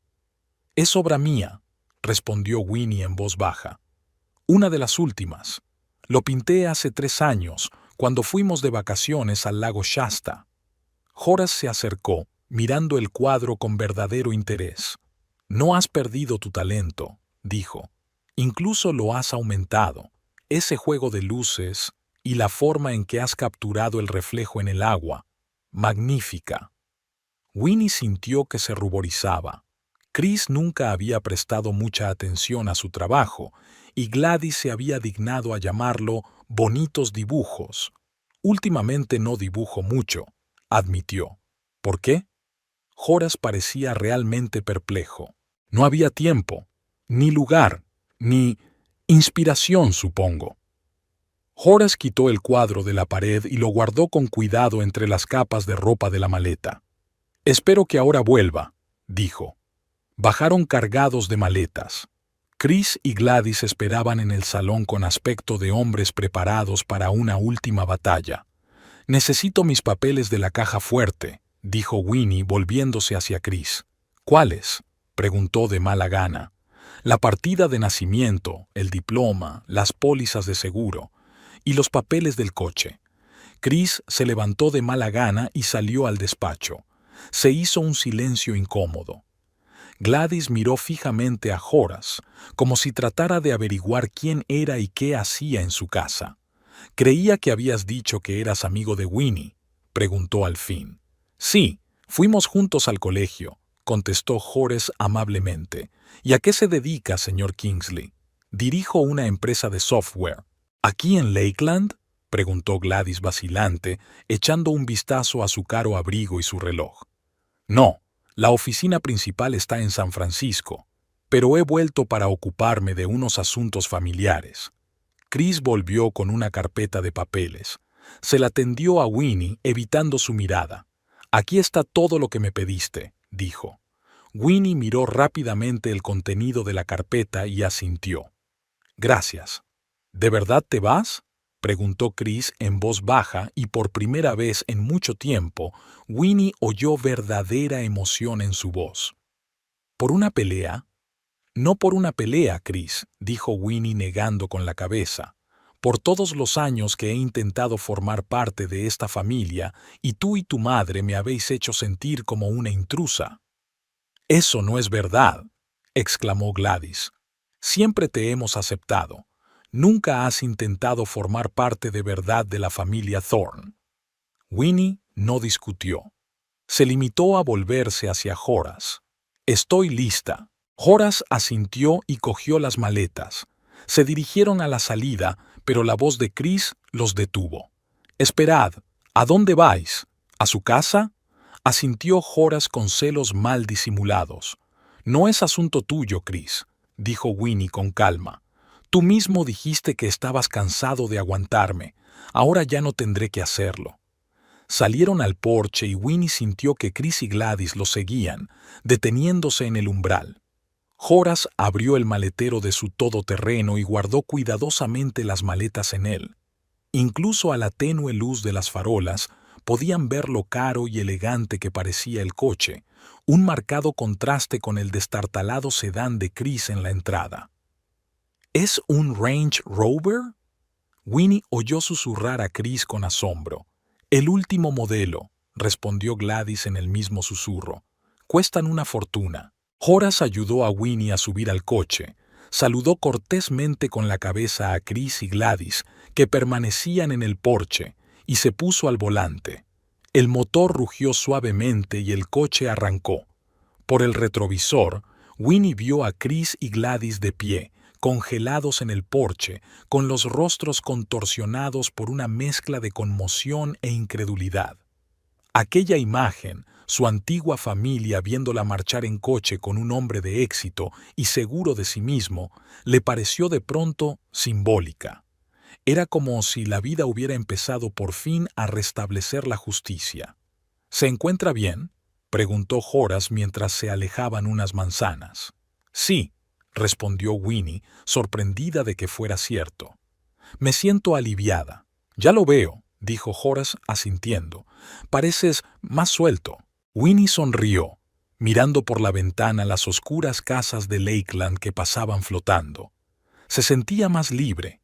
«Es obra mía», respondió Winnie en voz baja. «Una de las últimas. Lo pinté hace 3 años, cuando fuimos de vacaciones al lago Shasta». Horace se acercó, mirando el cuadro con verdadero interés. «No has perdido tu talento», dijo. «Incluso lo has aumentado. Ese juego de luces y la forma en que has capturado el reflejo en el agua. Magnífica». Winnie sintió que se ruborizaba. Chris nunca había prestado mucha atención a su trabajo, y Gladys se había dignado a llamarlo bonitos dibujos. «Últimamente no dibujo mucho», admitió. «¿Por qué?». Horace parecía realmente perplejo. «No había tiempo, ni lugar, ni inspiración, supongo». Horace quitó el cuadro de la pared y lo guardó con cuidado entre las capas de ropa de la maleta. «Espero que ahora vuelva», dijo. Bajaron cargados de maletas. Chris y Gladys esperaban en el salón con aspecto de hombres preparados para una última batalla. «Necesito mis papeles de la caja fuerte», dijo Winnie volviéndose hacia Chris. «¿Cuáles?», preguntó de mala gana. «La partida de nacimiento, el diploma, las pólizas de seguro y los papeles del coche». Chris se levantó de mala gana y salió al despacho. Se hizo un silencio incómodo. Gladys miró fijamente a Horace, como si tratara de averiguar quién era y qué hacía en su casa. «Creía que habías dicho que eras amigo de Winnie», preguntó al fin. «Sí, fuimos juntos al colegio», contestó Horace amablemente. «¿Y a qué se dedica, señor Kingsley?» «Dirijo una empresa de software». «¿Aquí en Lakeland?», preguntó Gladys vacilante, echando un vistazo a su caro abrigo y su reloj. «No, la oficina principal está en San Francisco, pero he vuelto para ocuparme de unos asuntos familiares». Chris volvió con una carpeta de papeles. Se la tendió a Winnie, evitando su mirada. «Aquí está todo lo que me pediste», dijo. Winnie miró rápidamente el contenido de la carpeta y asintió. «Gracias». «¿De verdad te vas?», preguntó Chris en voz baja, y por primera vez en mucho tiempo, Winnie oyó verdadera emoción en su voz. «¿Por una pelea?». «No por una pelea, Chris», dijo Winnie negando con la cabeza. «Por todos los años que he intentado formar parte de esta familia y tú y tu madre me habéis hecho sentir como una intrusa». «Eso no es verdad», exclamó Gladys. «Siempre te hemos aceptado. Nunca has intentado formar parte de verdad de la familia Thorne». Winnie no discutió. Se limitó a volverse hacia Horace. «Estoy lista». Horace asintió y cogió las maletas. Se dirigieron a la salida, pero la voz de Chris los detuvo. «Esperad, ¿a dónde vais? ¿A su casa?», asintió Horace con celos mal disimulados. «No es asunto tuyo, Chris», dijo Winnie con calma. «Tú mismo dijiste que estabas cansado de aguantarme. Ahora ya no tendré que hacerlo». Salieron al porche y Winnie sintió que Chris y Gladys lo seguían, deteniéndose en el umbral. Horace abrió el maletero de su todoterreno y guardó cuidadosamente las maletas en él. Incluso a la tenue luz de las farolas podían ver lo caro y elegante que parecía el coche, un marcado contraste con el destartalado sedán de Chris en la entrada. «¿Es un Range Rover?», Winnie oyó susurrar a Chris con asombro. «El último modelo», respondió Gladys en el mismo susurro. «Cuestan una fortuna». Horace ayudó a Winnie a subir al coche, saludó cortésmente con la cabeza a Chris y Gladys, que permanecían en el porche, y se puso al volante. El motor rugió suavemente y el coche arrancó. Por el retrovisor, Winnie vio a Chris y Gladys de pie, congelados en el porche, con los rostros contorsionados por una mezcla de conmoción e incredulidad. Aquella imagen, su antigua familia viéndola marchar en coche con un hombre de éxito y seguro de sí mismo, le pareció de pronto simbólica. Era como si la vida hubiera empezado por fin a restablecer la justicia. ¿Se encuentra bien?, preguntó Horace mientras se alejaban unas manzanas. Sí, respondió Winnie, sorprendida de que fuera cierto. Me siento aliviada. Ya lo veo, dijo Horace asintiendo. Pareces más suelto. Winnie sonrió, mirando por la ventana las oscuras casas de Lakeland que pasaban flotando. Se sentía más libre.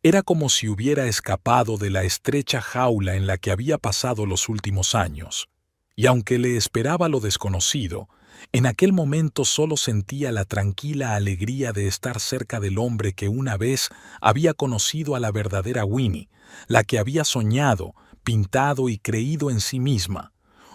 Era como si hubiera escapado de la estrecha jaula en la que había pasado los últimos años. Y aunque le esperaba lo desconocido, en aquel momento solo sentía la tranquila alegría de estar cerca del hombre que una vez había conocido a la verdadera Winnie, la que había soñado, pintado y creído en sí misma.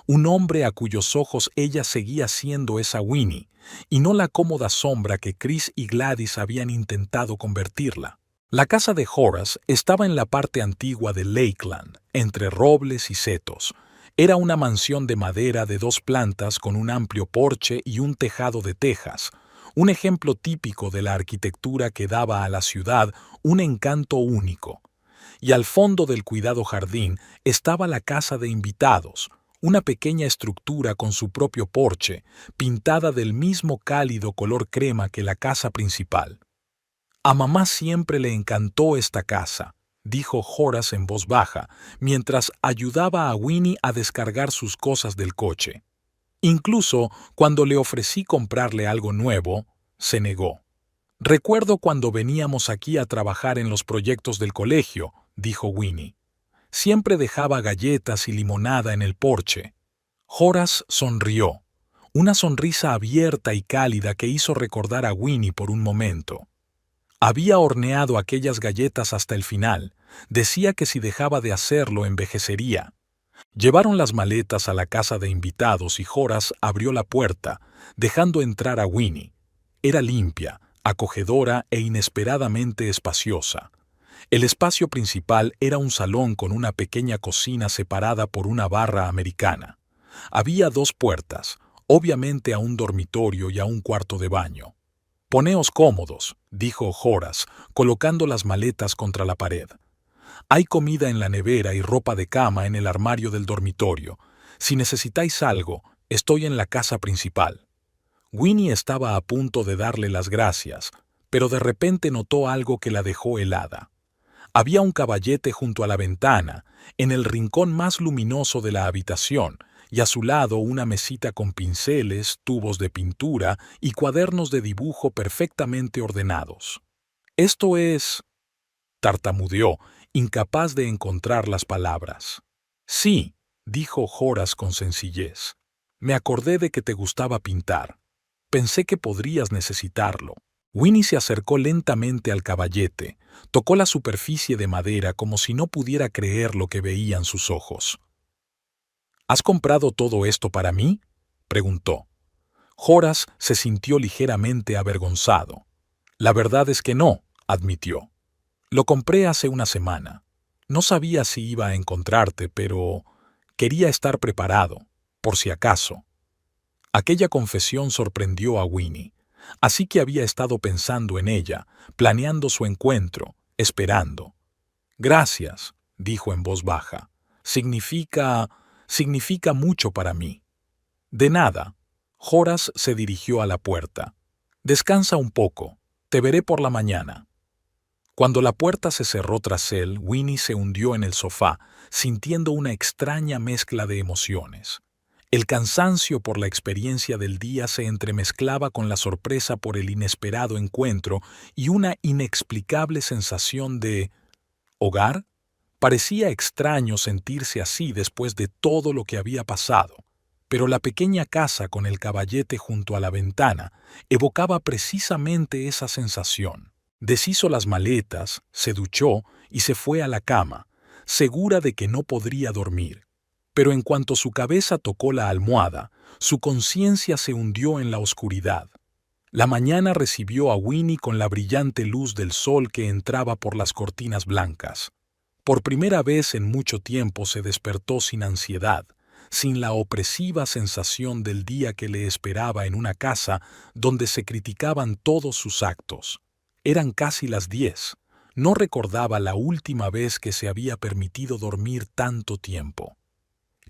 Un hombre a cuyos ojos ella seguía siendo esa Winnie, y no la cómoda sombra que Chris y Gladys habían intentado convertirla. La casa de Horace estaba en la parte antigua de Lakeland, entre robles y setos. Era una mansión de madera de 2 plantas con un amplio porche y un tejado de tejas, un ejemplo típico de la arquitectura que daba a la ciudad un encanto único. Y al fondo del cuidado jardín estaba la casa de invitados, una pequeña estructura con su propio porche, pintada del mismo cálido color crema que la casa principal. A mamá siempre le encantó esta casa, dijo Horace en voz baja, mientras ayudaba a Winnie a descargar sus cosas del coche. Incluso cuando le ofrecí comprarle algo nuevo, se negó. Recuerdo cuando veníamos aquí a trabajar en los proyectos del colegio, dijo Winnie. Siempre dejaba galletas y limonada en el porche. Horace sonrió, una sonrisa abierta y cálida que hizo recordar a Winnie por un momento. Había horneado aquellas galletas hasta el final. Decía que si dejaba de hacerlo envejecería. Llevaron las maletas a la casa de invitados y Horace abrió la puerta, dejando entrar a Winnie. Era limpia, acogedora e inesperadamente espaciosa. El espacio principal era un salón con una pequeña cocina separada por una barra americana. Había 2 puertas, obviamente a un dormitorio y a un cuarto de baño. «Poneos cómodos», dijo Horace, colocando las maletas contra la pared. «Hay comida en la nevera y ropa de cama en el armario del dormitorio. Si necesitáis algo, estoy en la casa principal». Winnie estaba a punto de darle las gracias, pero de repente notó algo que la dejó helada. Había un caballete junto a la ventana, en el rincón más luminoso de la habitación, y a su lado una mesita con pinceles, tubos de pintura y cuadernos de dibujo perfectamente ordenados. «Esto es...», tartamudeó, incapaz de encontrar las palabras. «Sí», dijo Horace con sencillez. «Me acordé de que te gustaba pintar. Pensé que podrías necesitarlo». Winnie se acercó lentamente al caballete, tocó la superficie de madera como si no pudiera creer lo que veían sus ojos. «¿Has comprado todo esto para mí?», preguntó. Horace se sintió ligeramente avergonzado. «La verdad es que no», admitió. «Lo compré hace una semana. No sabía si iba a encontrarte, pero quería estar preparado, por si acaso». Aquella confesión sorprendió a Winnie, así que había estado pensando en ella, planeando su encuentro, esperando. «Gracias», dijo en voz baja. Significa mucho para mí». «De nada». Horace se dirigió a la puerta. «Descansa un poco. Te veré por la mañana». Cuando la puerta se cerró tras él, Winnie se hundió en el sofá, sintiendo una extraña mezcla de emociones. El cansancio por la experiencia del día se entremezclaba con la sorpresa por el inesperado encuentro y una inexplicable sensación de ¿hogar? Parecía extraño sentirse así después de todo lo que había pasado. pero la pequeña casa con el caballete junto a la ventana evocaba precisamente esa sensación. Deshizo las maletas, se duchó y se fue a la cama, segura de que no podría dormir. Pero en cuanto su cabeza tocó la almohada, su conciencia se hundió en la oscuridad. La mañana recibió a Winnie con la brillante luz del sol que entraba por las cortinas blancas. Por primera vez en mucho tiempo se despertó sin ansiedad, sin la opresiva sensación del día que le esperaba en una casa donde se criticaban todos sus actos. Eran casi las 10. No recordaba la última vez que se había permitido dormir tanto tiempo.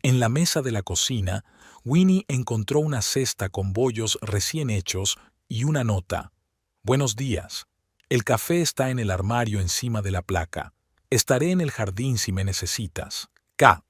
En la mesa de la cocina, Winnie encontró una cesta con bollos recién hechos y una nota. «Buenos días. El café está en el armario encima de la placa. Estaré en el jardín si me necesitas. K».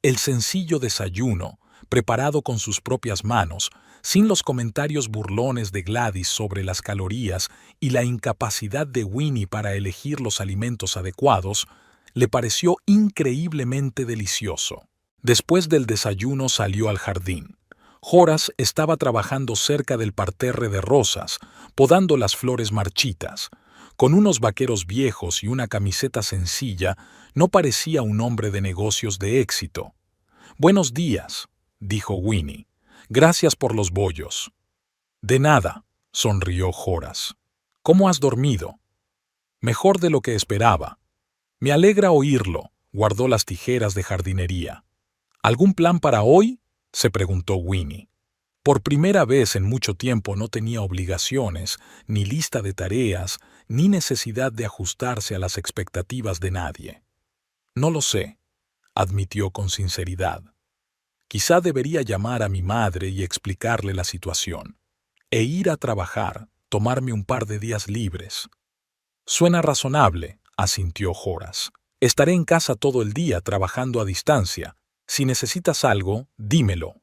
El sencillo desayuno, preparado con sus propias manos, sin los comentarios burlones de Gladys sobre las calorías y la incapacidad de Winnie para elegir los alimentos adecuados, le pareció increíblemente delicioso. Después del desayuno salió al jardín. Horace estaba trabajando cerca del parterre de rosas, podando las flores marchitas. Con unos vaqueros viejos y una camiseta sencilla, no parecía un hombre de negocios de éxito. «Buenos días», dijo Winnie. «Gracias por los bollos». «De nada», sonrió Horace. «¿Cómo has dormido?» «Mejor de lo que esperaba». «Me alegra oírlo», guardó las tijeras de jardinería. «¿Algún plan para hoy?», se preguntó Winnie. Por primera vez en mucho tiempo no tenía obligaciones, ni lista de tareas, ni necesidad de ajustarse a las expectativas de nadie. «No lo sé», admitió con sinceridad. «Quizá debería llamar a mi madre y explicarle la situación. E ir a trabajar, tomarme un par de días libres». «Suena razonable», asintió Horace. «Estaré en casa todo el día trabajando a distancia. Si necesitas algo, dímelo».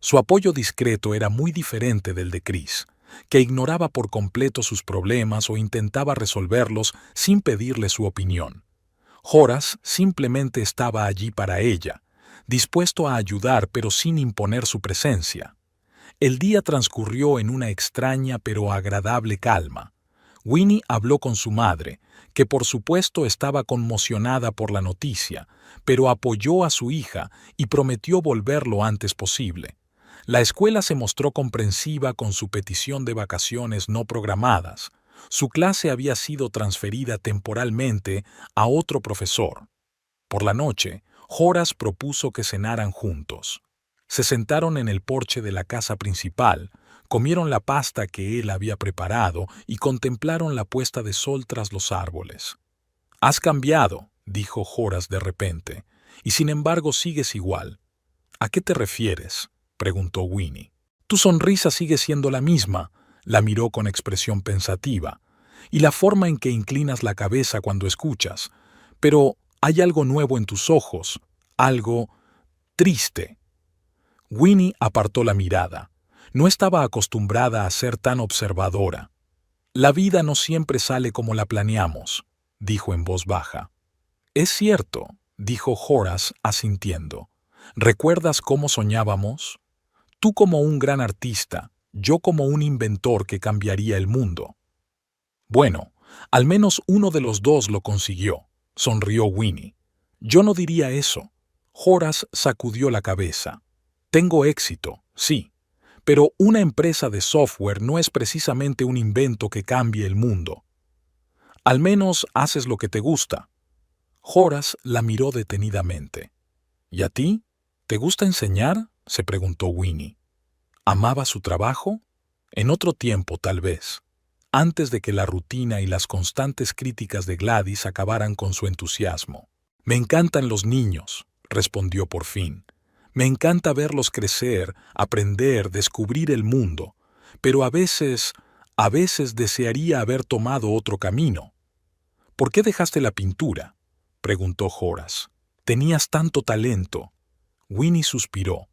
Su apoyo discreto era muy diferente del de Chris, que ignoraba por completo sus problemas o intentaba resolverlos sin pedirle su opinión. Horace simplemente estaba allí para ella, dispuesto a ayudar pero sin imponer su presencia. El día transcurrió en una extraña pero agradable calma. Winnie habló con su madre, que por supuesto estaba conmocionada por la noticia, pero apoyó a su hija y prometió volver lo antes posible. La escuela se mostró comprensiva con su petición de vacaciones no programadas. Su clase había sido transferida temporalmente a otro profesor. Por la noche, Horace propuso que cenaran juntos. Se sentaron en el porche de la casa principal, comieron la pasta que él había preparado y contemplaron la puesta de sol tras los árboles. «Has cambiado», dijo Horace de repente, «y sin embargo sigues igual». «¿A qué te refieres?», preguntó Winnie. «Tu sonrisa sigue siendo la misma», la miró con expresión pensativa, «y la forma en que inclinas la cabeza cuando escuchas. Pero hay algo nuevo en tus ojos, algo triste». Winnie apartó la mirada. No estaba acostumbrada a ser tan observadora. «La vida no siempre sale como la planeamos», dijo en voz baja. «Es cierto», dijo Horace asintiendo. «¿Recuerdas cómo soñábamos? Tú como un gran artista, yo como un inventor que cambiaría el mundo». «Bueno, al menos uno de los dos lo consiguió», sonrió Winnie. «Yo no diría eso». Horace sacudió la cabeza. «Tengo éxito, sí, pero una empresa de software no es precisamente un invento que cambie el mundo. Al menos haces lo que te gusta». Horace la miró detenidamente. «¿Y a ti? ¿Te gusta enseñar?», se preguntó Winnie. ¿Amaba su trabajo? En otro tiempo, tal vez, antes de que la rutina y las constantes críticas de Gladys acabaran con su entusiasmo. «Me encantan los niños», respondió por fin. «Me encanta verlos crecer, aprender, descubrir el mundo, pero a veces desearía haber tomado otro camino». «¿Por qué dejaste la pintura?», preguntó Horace. «Tenías tanto talento». Winnie suspiró.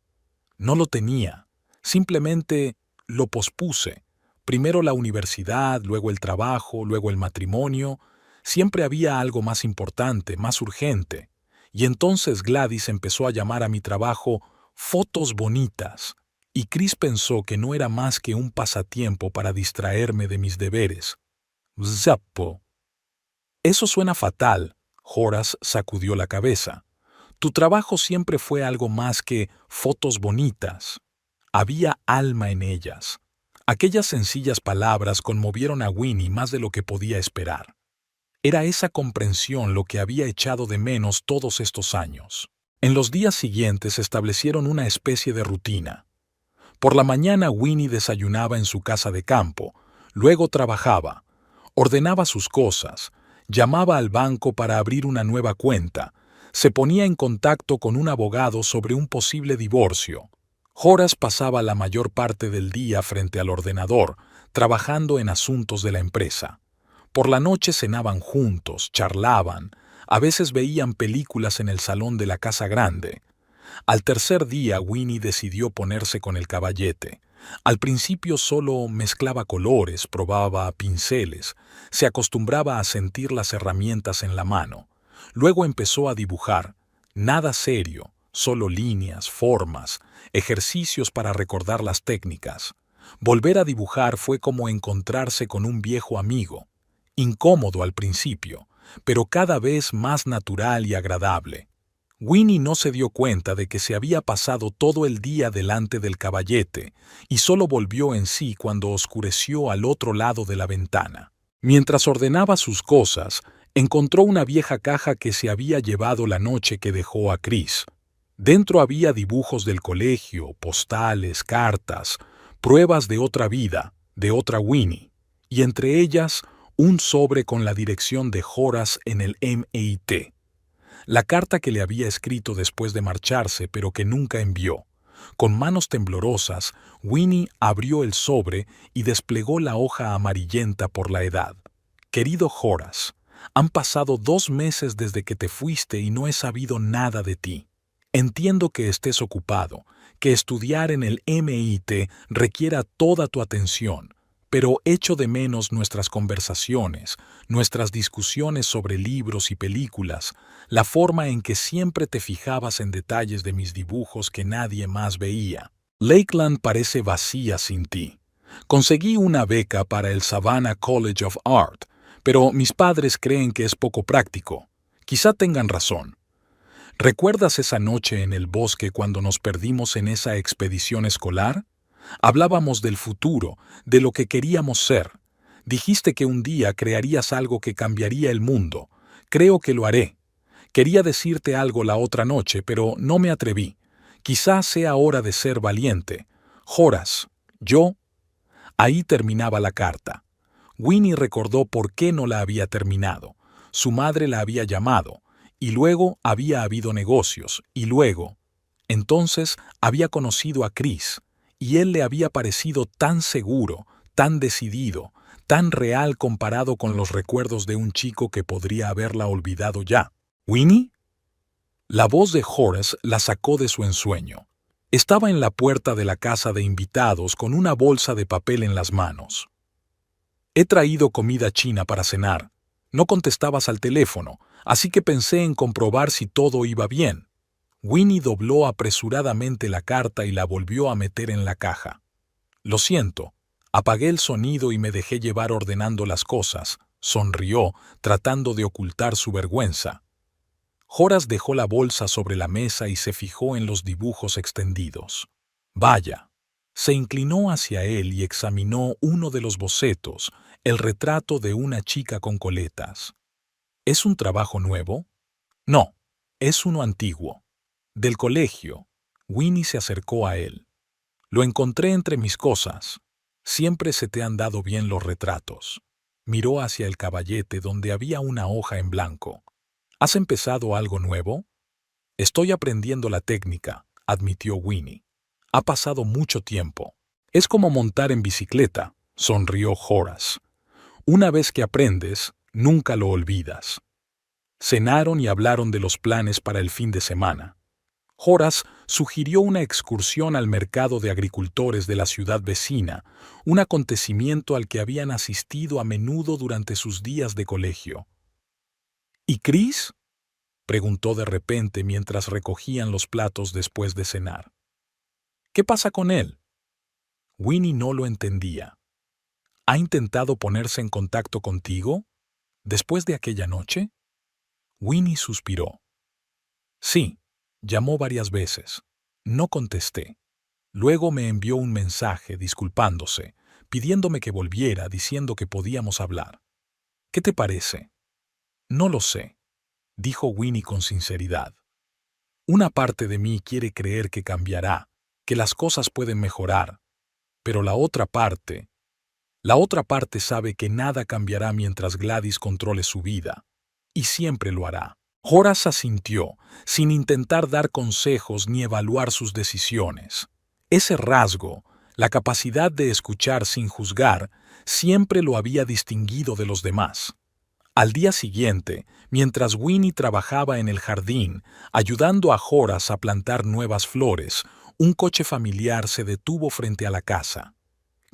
«No lo tenía. Simplemente lo pospuse. Primero la universidad, luego el trabajo, luego el matrimonio. Siempre había algo más importante, más urgente. Y entonces Gladys empezó a llamar a mi trabajo fotos bonitas, y Chris pensó que no era más que un pasatiempo para distraerme de mis deberes. Zappo. Eso suena fatal. Horace sacudió la cabeza. Tu trabajo siempre fue algo más que fotos bonitas. Había alma en ellas. Aquellas sencillas palabras conmovieron a Winnie más de lo que podía esperar. Era esa comprensión lo que había echado de menos todos estos años. En los días siguientes establecieron una especie de rutina. Por la mañana Winnie desayunaba en su casa de campo, luego trabajaba, ordenaba sus cosas, llamaba al banco para abrir una nueva cuenta, se ponía en contacto con un abogado sobre un posible divorcio. Horace pasaba la mayor parte del día frente al ordenador, trabajando en asuntos de la empresa. Por la noche cenaban juntos, charlaban, a veces veían películas en el salón de la casa grande. Al tercer día Winnie decidió ponerse con el caballete. Al principio solo mezclaba colores, probaba pinceles, se acostumbraba a sentir las herramientas en la mano. Luego empezó a dibujar, nada serio, solo líneas, formas, ejercicios para recordar las técnicas. Volver a dibujar fue como encontrarse con un viejo amigo. Incómodo al principio, pero cada vez más natural y agradable. Winnie no se dio cuenta de que se había pasado todo el día delante del caballete y solo volvió en sí cuando oscureció al otro lado de la ventana. Mientras ordenaba sus cosas, encontró una vieja caja que se había llevado la noche que dejó a Chris. Dentro había dibujos del colegio, postales, cartas, pruebas de otra vida, de otra Winnie, y entre ellas un sobre con la dirección de Horace en el MIT. La carta que le había escrito después de marcharse, pero que nunca envió. Con manos temblorosas, Winnie abrió el sobre y desplegó la hoja amarillenta por la edad. Querido Horace, han pasado 2 meses desde que te fuiste y no he sabido nada de ti. Entiendo que estés ocupado, que estudiar en el MIT requiera toda tu atención, pero echo de menos nuestras conversaciones, nuestras discusiones sobre libros y películas, la forma en que siempre te fijabas en detalles de mis dibujos que nadie más veía. Lakeland parece vacía sin ti. Conseguí una beca para el Savannah College of Art, pero mis padres creen que es poco práctico. Quizá tengan razón. ¿Recuerdas esa noche en el bosque cuando nos perdimos en esa expedición escolar? Hablábamos del futuro, de lo que queríamos ser. Dijiste que un día crearías algo que cambiaría el mundo. Creo que lo haré. Quería decirte algo la otra noche, pero no me atreví. Quizás sea hora de ser valiente. Horace, yo... Ahí terminaba la carta. Winnie recordó por qué no la había terminado. Su madre la había llamado, y luego había habido negocios, y luego... Entonces había conocido a Chris, y él le había parecido tan seguro, tan decidido, tan real comparado con los recuerdos de un chico que podría haberla olvidado ya. ¿Winnie? La voz de Horace la sacó de su ensueño. Estaba en la puerta de la casa de invitados con una bolsa de papel en las manos. He traído comida china para cenar. No contestabas al teléfono, así que pensé en comprobar si todo iba bien. Winnie dobló apresuradamente la carta y la volvió a meter en la caja. Lo siento. Apagué el sonido y me dejé llevar ordenando las cosas. Sonrió, tratando de ocultar su vergüenza. Horace dejó la bolsa sobre la mesa y se fijó en los dibujos extendidos. Vaya. Se inclinó hacia él y examinó uno de los bocetos, el retrato de una chica con coletas. ¿Es un trabajo nuevo? No, es uno antiguo. Del colegio. Winnie se acercó a él. Lo encontré entre mis cosas. Siempre se te han dado bien los retratos. Miró hacia el caballete donde había una hoja en blanco. ¿Has empezado algo nuevo? Estoy aprendiendo la técnica, admitió Winnie. Ha pasado mucho tiempo. Es como montar en bicicleta, sonrió Horace. Una vez que aprendes, nunca lo olvidas. Cenaron y hablaron de los planes para el fin de semana. Horace sugirió una excursión al mercado de agricultores de la ciudad vecina, un acontecimiento al que habían asistido a menudo durante sus días de colegio. ¿Y Chris? Preguntó de repente mientras recogían los platos después de cenar. ¿Qué pasa con él? Winnie no lo entendía. ¿Ha intentado ponerse en contacto contigo después de aquella noche? Winnie suspiró. Sí, llamó varias veces. No contesté. Luego me envió un mensaje disculpándose, pidiéndome que volviera, diciendo que podíamos hablar. ¿Qué te parece? No lo sé, dijo Winnie con sinceridad. Una parte de mí quiere creer que cambiará, que las cosas pueden mejorar, pero la otra parte sabe que nada cambiará mientras Gladys controle su vida, y siempre lo hará. Horace asintió, sin intentar dar consejos ni evaluar sus decisiones. Ese rasgo, la capacidad de escuchar sin juzgar, siempre lo había distinguido de los demás. Al día siguiente, mientras Winnie trabajaba en el jardín, ayudando a Horace a plantar nuevas flores, un coche familiar se detuvo frente a la casa.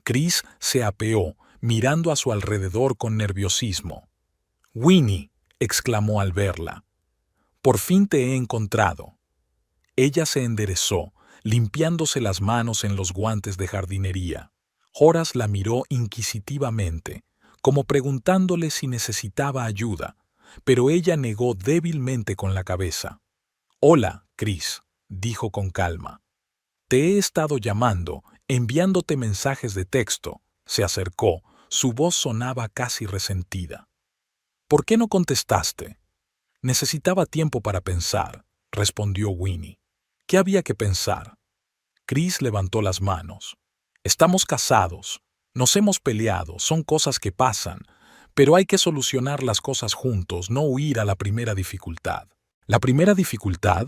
Chris se apeó, mirando a su alrededor con nerviosismo. «Winnie», exclamó al verla. «Por fin te he encontrado». Ella se enderezó, limpiándose las manos en los guantes de jardinería. Horace la miró inquisitivamente, como preguntándole si necesitaba ayuda, pero ella negó débilmente con la cabeza. «Hola, Chris», dijo con calma. «Te he estado llamando, enviándote mensajes de texto». Se acercó, su voz sonaba casi resentida. «¿Por qué no contestaste?» «Necesitaba tiempo para pensar», respondió Winnie. «¿Qué había que pensar?» Chris levantó las manos. «Estamos casados. Nos hemos peleado, son cosas que pasan, pero hay que solucionar las cosas juntos, no huir a la primera dificultad». «¿La primera dificultad?»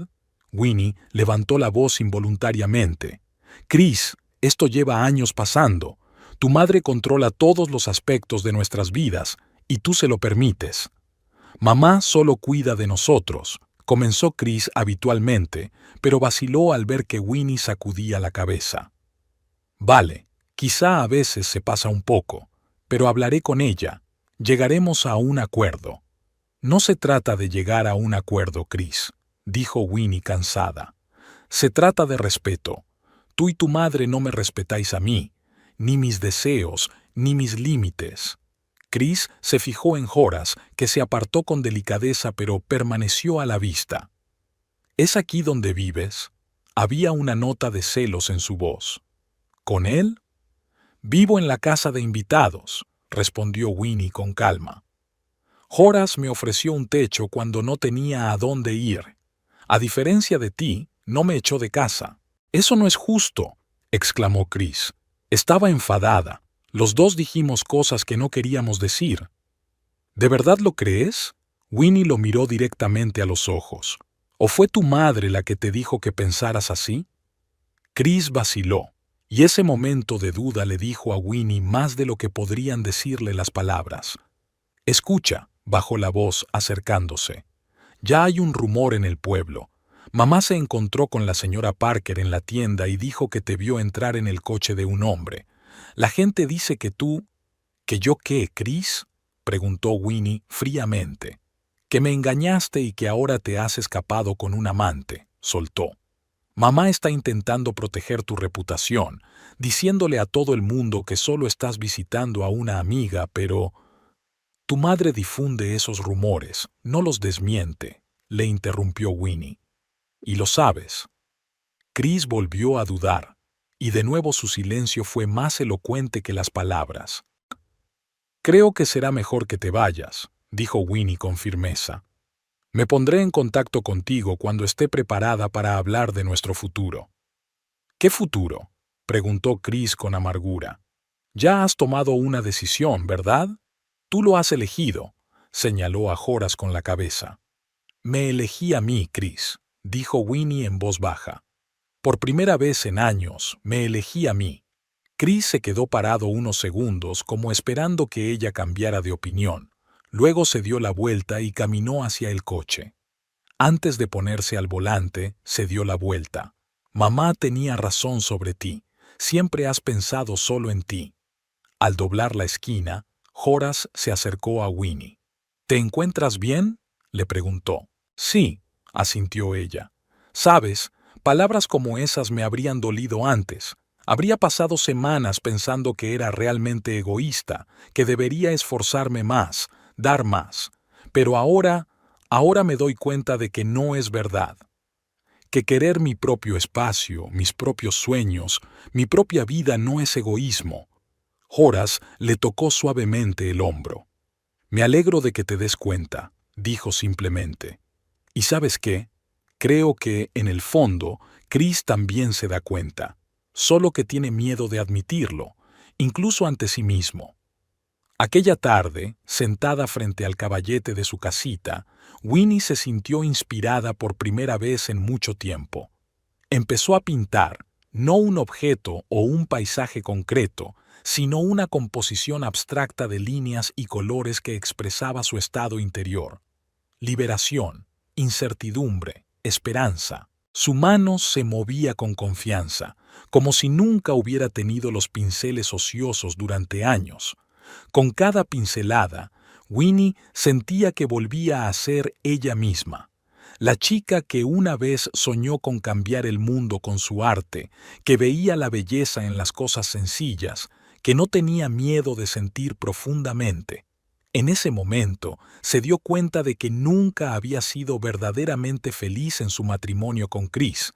Winnie levantó la voz involuntariamente. «Chris, esto lleva años pasando. Tu madre controla todos los aspectos de nuestras vidas, y tú se lo permites. Mamá solo cuida de nosotros», comenzó Chris habitualmente, pero vaciló al ver que Winnie sacudía la cabeza. «Vale, quizá a veces se pasa un poco, pero hablaré con ella. Llegaremos a un acuerdo». «No se trata de llegar a un acuerdo, Chris», dijo Winnie cansada. «Se trata de respeto. Tú y tu madre no me respetáis a mí, ni mis deseos, ni mis límites». Chris se fijó en Horace, que se apartó con delicadeza pero permaneció a la vista. «¿Es aquí donde vives?» Había una nota de celos en su voz. «¿Con él?» «Vivo en la casa de invitados», respondió Winnie con calma. «Horace me ofreció un techo cuando no tenía a dónde ir. A diferencia de ti, no me echó de casa». «Eso no es justo», exclamó Chris. Estaba enfadada. Los dos dijimos cosas que no queríamos decir. «¿De verdad lo crees?» Winnie lo miró directamente a los ojos. «¿O fue tu madre la que te dijo que pensaras así?» Chris vaciló, y ese momento de duda le dijo a Winnie más de lo que podrían decirle las palabras. «Escucha», bajó la voz acercándose. «Ya hay un rumor en el pueblo. Mamá se encontró con la señora Parker en la tienda y dijo que te vio entrar en el coche de un hombre. La gente dice que tú...» «¿Que yo qué, Chris?», preguntó Winnie fríamente. «Que me engañaste y que ahora te has escapado con un amante», soltó. «Mamá está intentando proteger tu reputación, diciéndole a todo el mundo que solo estás visitando a una amiga, pero...» «Tu madre difunde esos rumores, no los desmiente», le interrumpió Winnie. «Y lo sabes». Chris volvió a dudar, y de nuevo su silencio fue más elocuente que las palabras. «Creo que será mejor que te vayas», dijo Winnie con firmeza. «Me pondré en contacto contigo cuando esté preparada para hablar de nuestro futuro». «¿Qué futuro?», preguntó Chris con amargura. «Ya has tomado una decisión, ¿verdad? Tú lo has elegido», señaló a Horace con la cabeza. «Me elegí a mí, Chris», dijo Winnie en voz baja. «Por primera vez en años, me elegí a mí». Chris se quedó parado unos segundos como esperando que ella cambiara de opinión. Luego se dio la vuelta y caminó hacia el coche. Antes de ponerse al volante, se dio la vuelta. «Mamá tenía razón sobre ti. Siempre has pensado solo en ti». Al doblar la esquina, Horace se acercó a Winnie. «¿Te encuentras bien?», le preguntó. «Sí», asintió ella. «Sabes, Palabras como esas me habrían dolido antes. Habría pasado semanas pensando que era realmente egoísta, que debería esforzarme más, dar más. Pero ahora me doy cuenta de que no es verdad. Que querer mi propio espacio, mis propios sueños, mi propia vida no es egoísmo. Horace le tocó suavemente el hombro. Me alegro de que te des cuenta, dijo simplemente. ¿Y sabes qué? Creo que, en el fondo, Chris también se da cuenta, solo que tiene miedo de admitirlo, incluso ante sí mismo. Aquella tarde, sentada frente al caballete de su casita, Winnie se sintió inspirada por primera vez en mucho tiempo. Empezó a pintar, no un objeto o un paisaje concreto, sino una composición abstracta de líneas y colores que expresaba su estado interior. Liberación, incertidumbre, esperanza. Su mano se movía con confianza, como si nunca hubiera tenido los pinceles ociosos durante años. Con cada pincelada, Winnie sentía que volvía a ser ella misma. La chica que una vez soñó con cambiar el mundo con su arte, que veía la belleza en las cosas sencillas, que no tenía miedo de sentir profundamente. En ese momento se dio cuenta de que nunca había sido verdaderamente feliz en su matrimonio con Chris,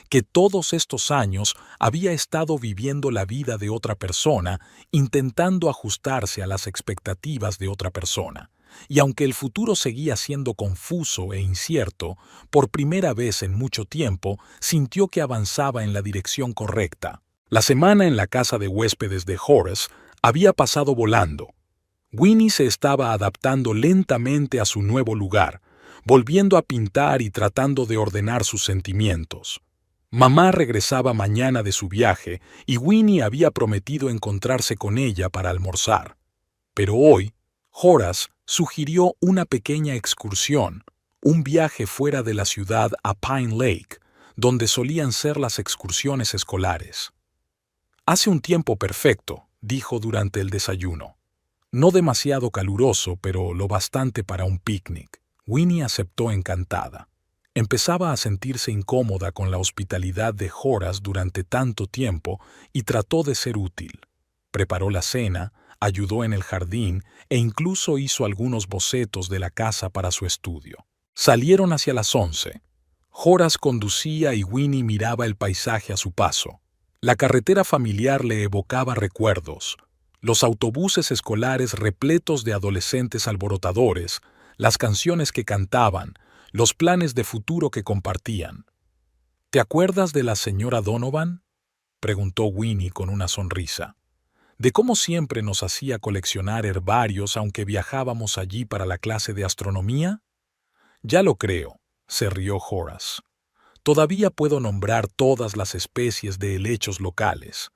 que todos estos años había estado viviendo la vida de otra persona, intentando ajustarse a las expectativas de otra persona. Y aunque el futuro seguía siendo confuso e incierto, por primera vez en mucho tiempo sintió que avanzaba en la dirección correcta. La semana en la casa de huéspedes de Horace había pasado volando. Winnie se estaba adaptando lentamente a su nuevo lugar, volviendo a pintar y tratando de ordenar sus sentimientos. Mamá regresaba mañana de su viaje y Winnie había prometido encontrarse con ella para almorzar. Pero hoy, Horace sugirió una pequeña excursión, un viaje fuera de la ciudad a Pine Lake, donde solían ser las excursiones escolares. Hace un tiempo perfecto, dijo durante el desayuno. No demasiado caluroso, pero lo bastante para un picnic. Winnie aceptó encantada. Empezaba a sentirse incómoda con la hospitalidad de Horace durante tanto tiempo y trató de ser útil. Preparó la cena, ayudó en el jardín e incluso hizo algunos bocetos de la casa para su estudio. Salieron hacia las 11. Horace conducía y Winnie miraba el paisaje a su paso. La carretera familiar le evocaba recuerdos. Los autobuses escolares repletos de adolescentes alborotadores, las canciones que cantaban, los planes de futuro que compartían. ¿Te acuerdas de la señora Donovan?, preguntó Winnie con una sonrisa. De cómo siempre nos hacía coleccionar herbarios aunque viajábamos allí para la clase de astronomía. Ya lo creo, se rió Horace. Todavía puedo nombrar todas las especies de helechos locales.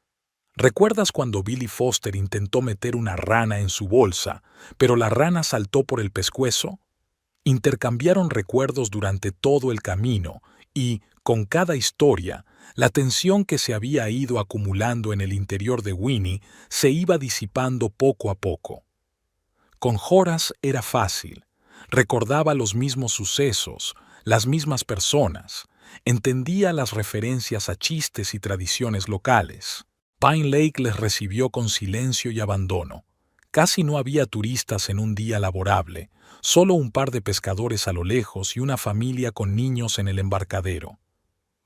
¿Recuerdas cuando Billy Foster intentó meter una rana en su bolsa, pero la rana saltó por el pescuezo? Intercambiaron recuerdos durante todo el camino y, con cada historia, la tensión que se había ido acumulando en el interior de Winnie se iba disipando poco a poco. Con Horace era fácil. Recordaba los mismos sucesos, las mismas personas. Entendía las referencias a chistes y tradiciones locales. Pine Lake les recibió con silencio y abandono. Casi no había turistas en un día laborable, solo un par de pescadores a lo lejos y una familia con niños en el embarcadero.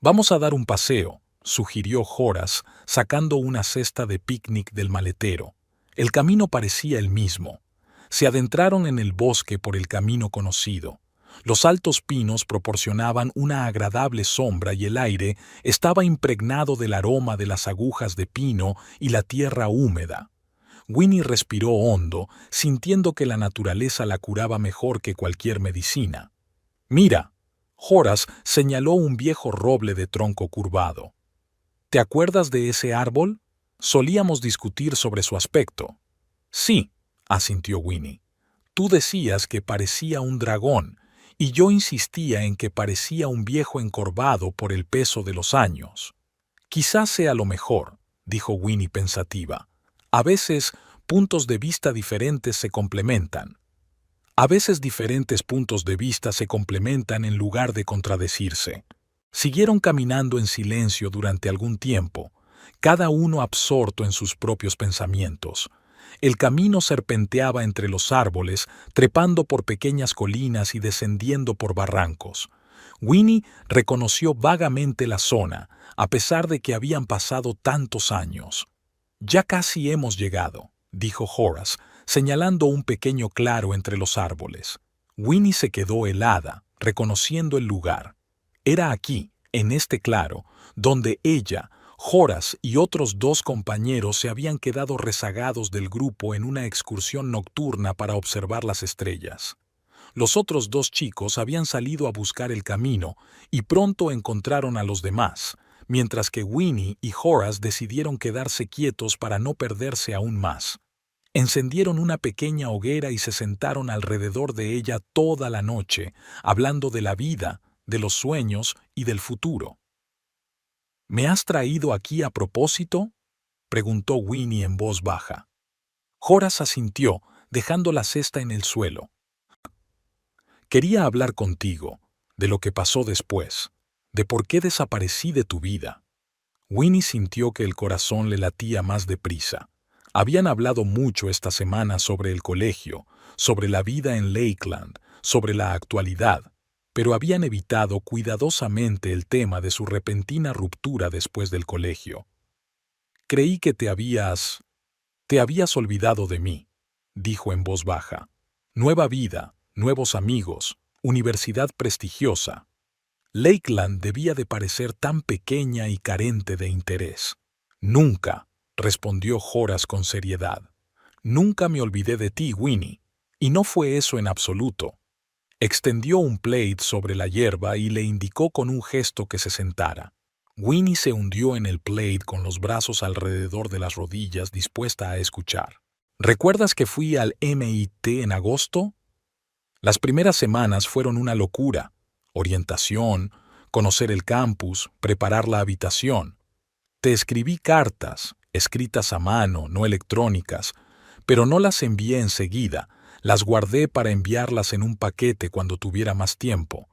«Vamos a dar un paseo», sugirió Horace, sacando una cesta de picnic del maletero. El camino parecía el mismo. Se adentraron en el bosque por el camino conocido. Los altos pinos proporcionaban una agradable sombra y el aire estaba impregnado del aroma de las agujas de pino y la tierra húmeda. Winnie respiró hondo, sintiendo que la naturaleza la curaba mejor que cualquier medicina. «Mira», Horace señaló un viejo roble de tronco curvado. «¿Te acuerdas de ese árbol? Solíamos discutir sobre su aspecto». «Sí», asintió Winnie. «Tú decías que parecía un dragón, y yo insistía en que parecía un viejo encorvado por el peso de los años». «Quizás sea lo mejor», dijo Winnie pensativa. «A veces, puntos de vista diferentes se complementan. A veces diferentes puntos de vista se complementan en lugar de contradecirse». Siguieron caminando en silencio durante algún tiempo, cada uno absorto en sus propios pensamientos. El camino serpenteaba entre los árboles, trepando por pequeñas colinas y descendiendo por barrancos. Winnie reconoció vagamente la zona, a pesar de que habían pasado tantos años. «Ya casi hemos llegado», dijo Horace, señalando un pequeño claro entre los árboles. Winnie se quedó helada, reconociendo el lugar. Era aquí, en este claro, donde ella, Horace y otros 2 compañeros se habían quedado rezagados del grupo en una excursión nocturna para observar las estrellas. Los otros 2 chicos habían salido a buscar el camino y pronto encontraron a los demás, mientras que Winnie y Horace decidieron quedarse quietos para no perderse aún más. Encendieron una pequeña hoguera y se sentaron alrededor de ella toda la noche, hablando de la vida, de los sueños y del futuro. «¿Me has traído aquí a propósito?», preguntó Winnie en voz baja. Horace asintió, dejando la cesta en el suelo. «Quería hablar contigo, de lo que pasó después, de por qué desaparecí de tu vida». Winnie sintió que el corazón le latía más deprisa. Habían hablado mucho esta semana sobre el colegio, sobre la vida en Lakeland, sobre la actualidad, pero habían evitado cuidadosamente el tema de su repentina ruptura después del colegio. «Creí que te habías olvidado de mí», dijo en voz baja. «Nueva vida, nuevos amigos, universidad prestigiosa». Lakeland debía de parecer tan pequeña y carente de interés. «Nunca», respondió Horace con seriedad. «Nunca me olvidé de ti, Winnie, y no fue eso en absoluto». Extendió un plaid sobre la hierba y le indicó con un gesto que se sentara. Winnie se hundió en el plaid con los brazos alrededor de las rodillas, dispuesta a escuchar. «¿Recuerdas que fui al MIT en agosto? Las primeras semanas fueron una locura. Orientación, conocer el campus, preparar la habitación. Te escribí cartas, escritas a mano, no electrónicas, pero no las envié enseguida. Las guardé para enviarlas en un paquete cuando tuviera más tiempo».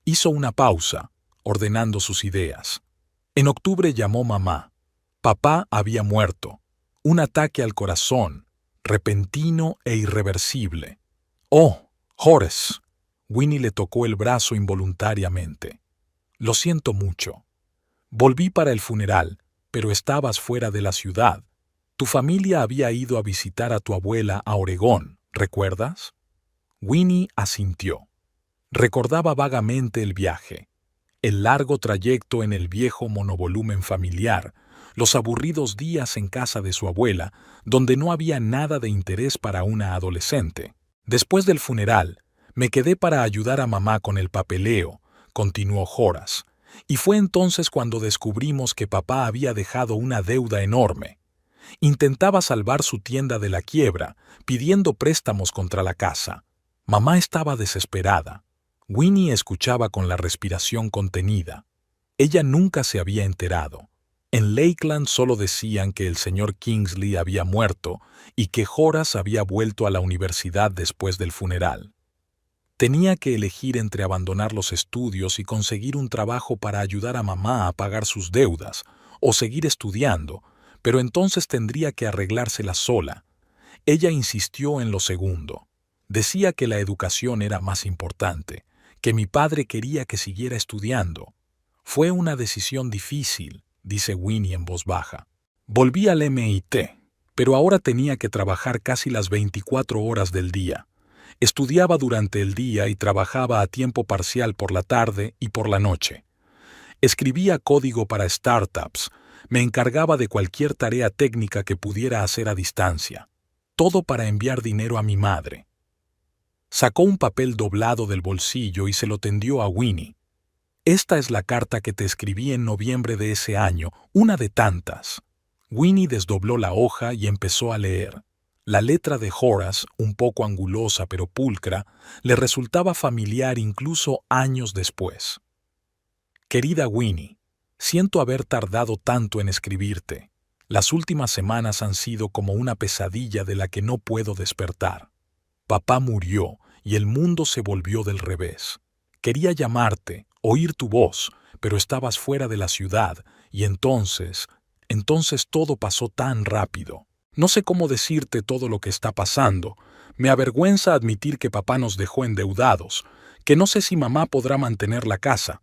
Hizo una pausa, ordenando sus ideas. En octubre llamó mamá. Papá había muerto. Un ataque al corazón, repentino e irreversible. «Oh, Horace». Winnie le tocó el brazo involuntariamente. «Lo siento mucho. Volví para el funeral, pero estabas fuera de la ciudad. Tu familia había ido a visitar a tu abuela a Oregón. ¿Recuerdas?». Winnie asintió. Recordaba vagamente el viaje, el largo trayecto en el viejo monovolumen familiar, los aburridos días en casa de su abuela, donde no había nada de interés para una adolescente. «Después del funeral, me quedé para ayudar a mamá con el papeleo», continuó Horace, «y fue entonces cuando descubrimos que papá había dejado una deuda enorme. Intentaba salvar su tienda de la quiebra, pidiendo préstamos contra la casa. Mamá estaba desesperada». Winnie escuchaba con la respiración contenida. Ella nunca se había enterado. En Lakeland solo decían que el señor Kingsley había muerto y que Horace había vuelto a la universidad después del funeral. Tenía que elegir entre abandonar los estudios y conseguir un trabajo para ayudar a mamá a pagar sus deudas, o seguir estudiando, pero entonces tendría que arreglársela sola. Ella insistió en lo segundo. Decía que la educación era más importante, que mi padre quería que siguiera estudiando. «Fue una decisión difícil», dice Winnie en voz baja. «Volví al MIT, pero ahora tenía que trabajar casi las 24 horas del día. Estudiaba durante el día y trabajaba a tiempo parcial por la tarde y por la noche. Escribía código para startups, me encargaba de cualquier tarea técnica que pudiera hacer a distancia. Todo para enviar dinero a mi madre». Sacó un papel doblado del bolsillo y se lo tendió a Winnie. «Esta es la carta que te escribí en noviembre de ese año, una de tantas». Winnie desdobló la hoja y empezó a leer. La letra de Horace, un poco angulosa pero pulcra, le resultaba familiar incluso años después. «Querida Winnie, siento haber tardado tanto en escribirte. Las últimas semanas han sido como una pesadilla de la que no puedo despertar. Papá murió y el mundo se volvió del revés. Quería llamarte, oír tu voz, pero estabas fuera de la ciudad y entonces todo pasó tan rápido. No sé cómo decirte todo lo que está pasando. Me avergüenza admitir que papá nos dejó endeudados, que no sé si mamá podrá mantener la casa.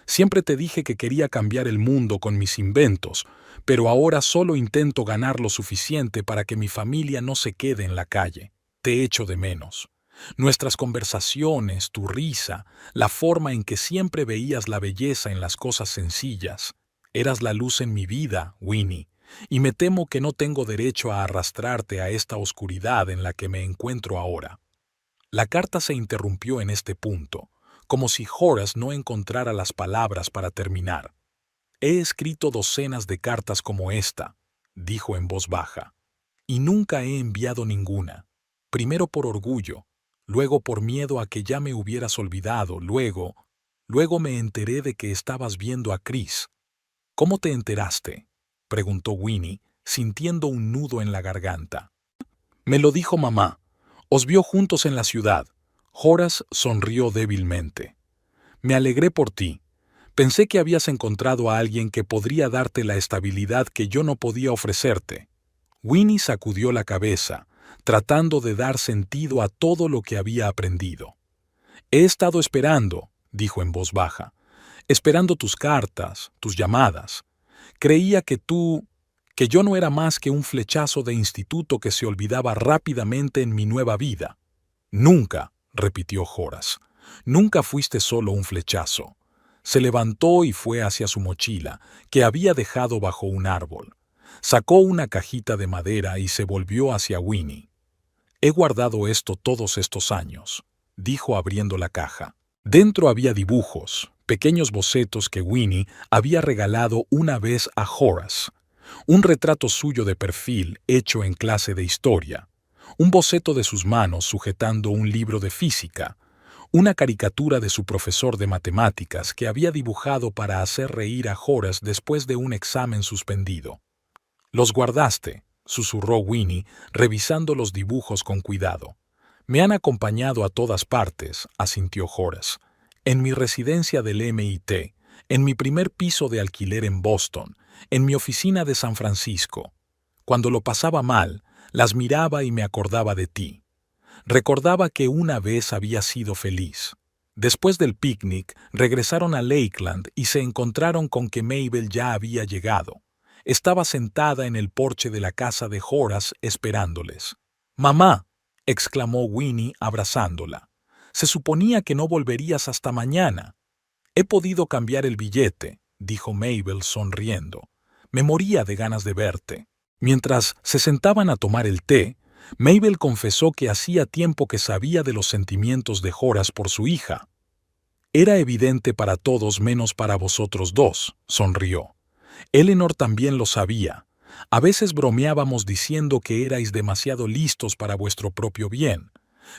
Siempre te dije que quería cambiar el mundo con mis inventos, pero ahora solo intento ganar lo suficiente para que mi familia no se quede en la calle. Te echo de menos. Nuestras conversaciones, tu risa, la forma en que siempre veías la belleza en las cosas sencillas. Eras la luz en mi vida, Winnie, y me temo que no tengo derecho a arrastrarte a esta oscuridad en la que me encuentro ahora. La carta se interrumpió en este punto, como si Horace no encontrara las palabras para terminar. He escrito docenas de cartas como esta, dijo en voz baja, y nunca he enviado ninguna. Primero por orgullo, luego por miedo a que ya me hubieras olvidado, luego me enteré de que estabas viendo a Chris. ¿Cómo te enteraste?, preguntó Winnie, sintiendo un nudo en la garganta. Me lo dijo mamá. Os vio juntos en la ciudad. Horace sonrió débilmente. Me alegré por ti. Pensé que habías encontrado a alguien que podría darte la estabilidad que yo no podía ofrecerte. Winnie sacudió la cabeza, tratando de dar sentido a todo lo que había aprendido. He estado esperando, dijo en voz baja, esperando tus cartas, tus llamadas. Creía que yo no era más que un flechazo de instituto que se olvidaba rápidamente en mi nueva vida. Nunca, repitió Horace, nunca fuiste solo un flechazo. Se levantó y fue hacia su mochila, que había dejado bajo un árbol. Sacó una cajita de madera y se volvió hacia Winnie. He guardado esto todos estos años, dijo abriendo la caja. Dentro había dibujos, pequeños bocetos que Winnie había regalado una vez a Horace. Un retrato suyo de perfil hecho en clase de historia. Un boceto de sus manos sujetando un libro de física. Una caricatura de su profesor de matemáticas que había dibujado para hacer reír a Horace después de un examen suspendido. «Los guardaste», susurró Winnie, revisando los dibujos con cuidado. «Me han acompañado a todas partes», asintió Horace. «En mi residencia del MIT, en mi primer piso de alquiler en Boston, en mi oficina de San Francisco. Cuando lo pasaba mal, las miraba y me acordaba de ti. Recordaba que una vez había sido feliz. Después del picnic, regresaron a Lakeland y se encontraron con que Mabel ya había llegado. Estaba sentada en el porche de la casa de Horace esperándoles. «¡Mamá!», exclamó Winnie abrazándola. «Se suponía que no volverías hasta mañana». «He podido cambiar el billete», dijo Mabel sonriendo. «Me moría de ganas de verte». Mientras se sentaban a tomar el té, Mabel confesó que hacía tiempo que sabía de los sentimientos de Horace por su hija. «Era evidente para todos menos para vosotros dos», sonrió. «Eleanor también lo sabía. A veces bromeábamos diciendo que erais demasiado listos para vuestro propio bien.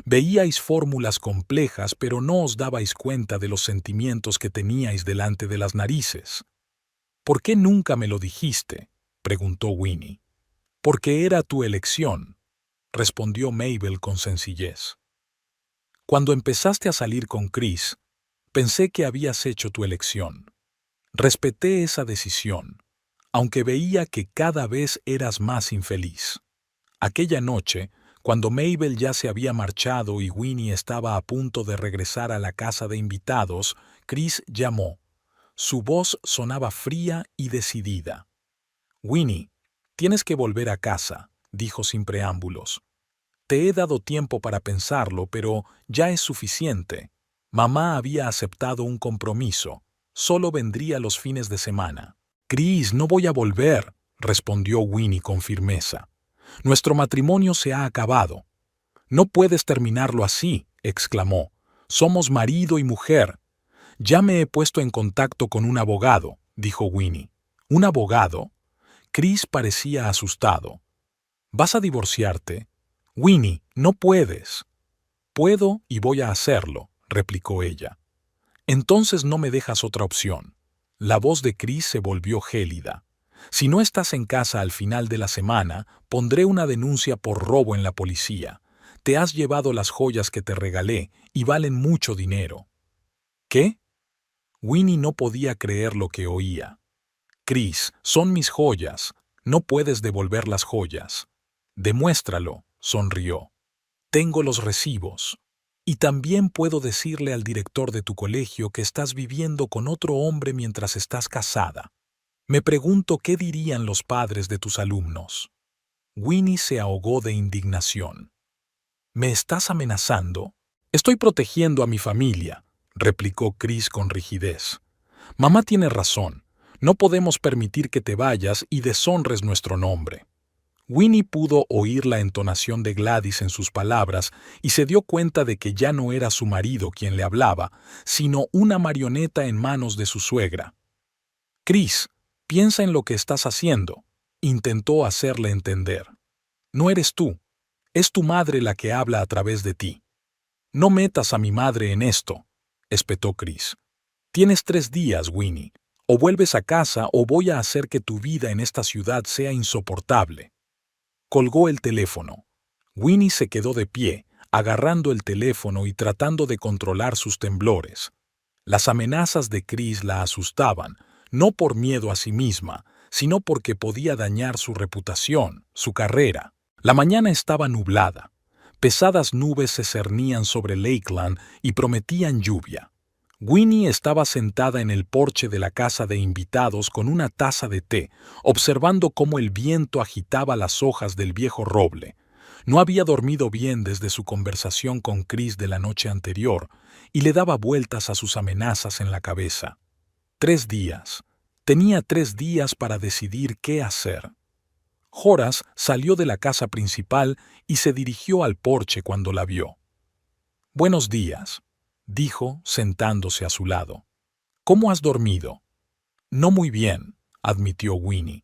Veíais fórmulas complejas, pero no os dabais cuenta de los sentimientos que teníais delante de las narices». «¿Por qué nunca me lo dijiste?», preguntó Winnie. «Porque era tu elección», respondió Mabel con sencillez. «Cuando empezaste a salir con Chris, pensé que habías hecho tu elección. Respeté esa decisión, aunque veía que cada vez eras más infeliz. Aquella noche, cuando Mabel ya se había marchado y Winnie estaba a punto de regresar a la casa de invitados, Chris llamó. Su voz sonaba fría y decidida. «Winnie, tienes que volver a casa», dijo sin preámbulos. «Te he dado tiempo para pensarlo, pero ya es suficiente. Mamá había aceptado un compromiso. Solo vendría los fines de semana». «Chris, no voy a volver», respondió Winnie con firmeza. «Nuestro matrimonio se ha acabado». «No puedes terminarlo así», exclamó. «Somos marido y mujer». «Ya me he puesto en contacto con un abogado», dijo Winnie. «¿Un abogado?». Chris parecía asustado. «¿Vas a divorciarte?». «Winnie, no puedes». «Puedo y voy a hacerlo», replicó ella. «Entonces no me dejas otra opción». La voz de Chris se volvió gélida. «Si no estás en casa al final de la semana, pondré una denuncia por robo en la policía. Te has llevado las joyas que te regalé y valen mucho dinero». «¿Qué?». Winnie no podía creer lo que oía. Chris, son mis joyas. No puedes devolver las joyas. Demuéstralo, sonrió. Tengo los recibos. Y también puedo decirle al director de tu colegio que estás viviendo con otro hombre mientras estás casada. Me pregunto qué dirían los padres de tus alumnos. Winnie se ahogó de indignación. ¿Me estás amenazando? Estoy protegiendo a mi familia, replicó Chris con rigidez. Mamá tiene razón. No podemos permitir que te vayas y deshonres nuestro nombre. Winnie pudo oír la entonación de Gladys en sus palabras y se dio cuenta de que ya no era su marido quien le hablaba, sino una marioneta en manos de su suegra. Chris, piensa en lo que estás haciendo, intentó hacerle entender. No eres tú, es tu madre la que habla a través de ti. No metas a mi madre en esto, espetó Chris. Tienes 3 días, Winnie. O vuelves a casa o voy a hacer que tu vida en esta ciudad sea insoportable. Colgó el teléfono. Winnie se quedó de pie, agarrando el teléfono y tratando de controlar sus temblores. Las amenazas de Chris la asustaban, no por miedo a sí misma, sino porque podía dañar su reputación, su carrera. La mañana estaba nublada. Pesadas nubes se cernían sobre Lakeland y prometían lluvia. Winnie estaba sentada en el porche de la casa de invitados con una taza de té, observando cómo el viento agitaba las hojas del viejo roble. No había dormido bien desde su conversación con Chris de la noche anterior y le daba vueltas a sus amenazas en la cabeza. 3 días. Tenía 3 días para decidir qué hacer. Horace salió de la casa principal y se dirigió al porche cuando la vio. «Buenos días», dijo, sentándose a su lado. «¿Cómo has dormido?» «No muy bien», admitió Winnie.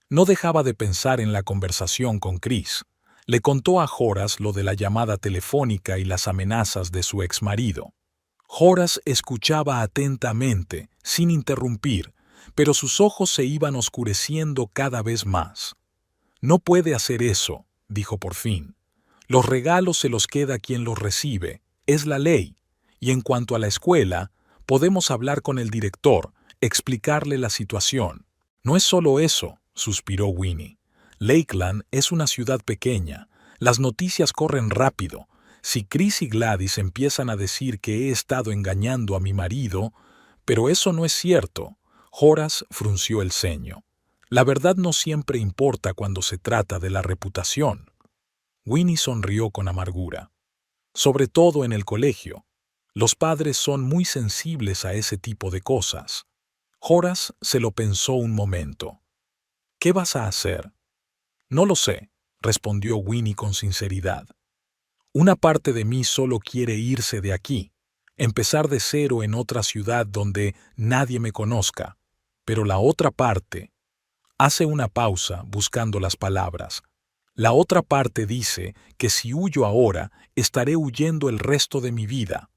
No dejaba de pensar en la conversación con Chris. Le contó a Horace lo de la llamada telefónica y las amenazas de su exmarido. Horace escuchaba atentamente, sin interrumpir, pero sus ojos se iban oscureciendo cada vez más. «No puede hacer eso», dijo por fin. «Los regalos se los queda quien los recibe, es la ley. Y en cuanto a la escuela, podemos hablar con el director, explicarle la situación». «No es solo eso», suspiró Winnie. «Lakeland es una ciudad pequeña. Las noticias corren rápido. Si Chris y Gladys empiezan a decir que he estado engañando a mi marido, pero eso no es cierto». Horace frunció el ceño. «La verdad no siempre importa cuando se trata de la reputación». Winnie sonrió con amargura. «Sobre todo en el colegio. Los padres son muy sensibles a ese tipo de cosas». Horace se lo pensó un momento. «¿Qué vas a hacer?» «No lo sé», respondió Winnie con sinceridad. «Una parte de mí solo quiere irse de aquí, empezar de cero en otra ciudad donde nadie me conozca. Pero la otra parte…» Hace una pausa buscando las palabras. «La otra parte dice que si huyo ahora, estaré huyendo el resto de mi vida».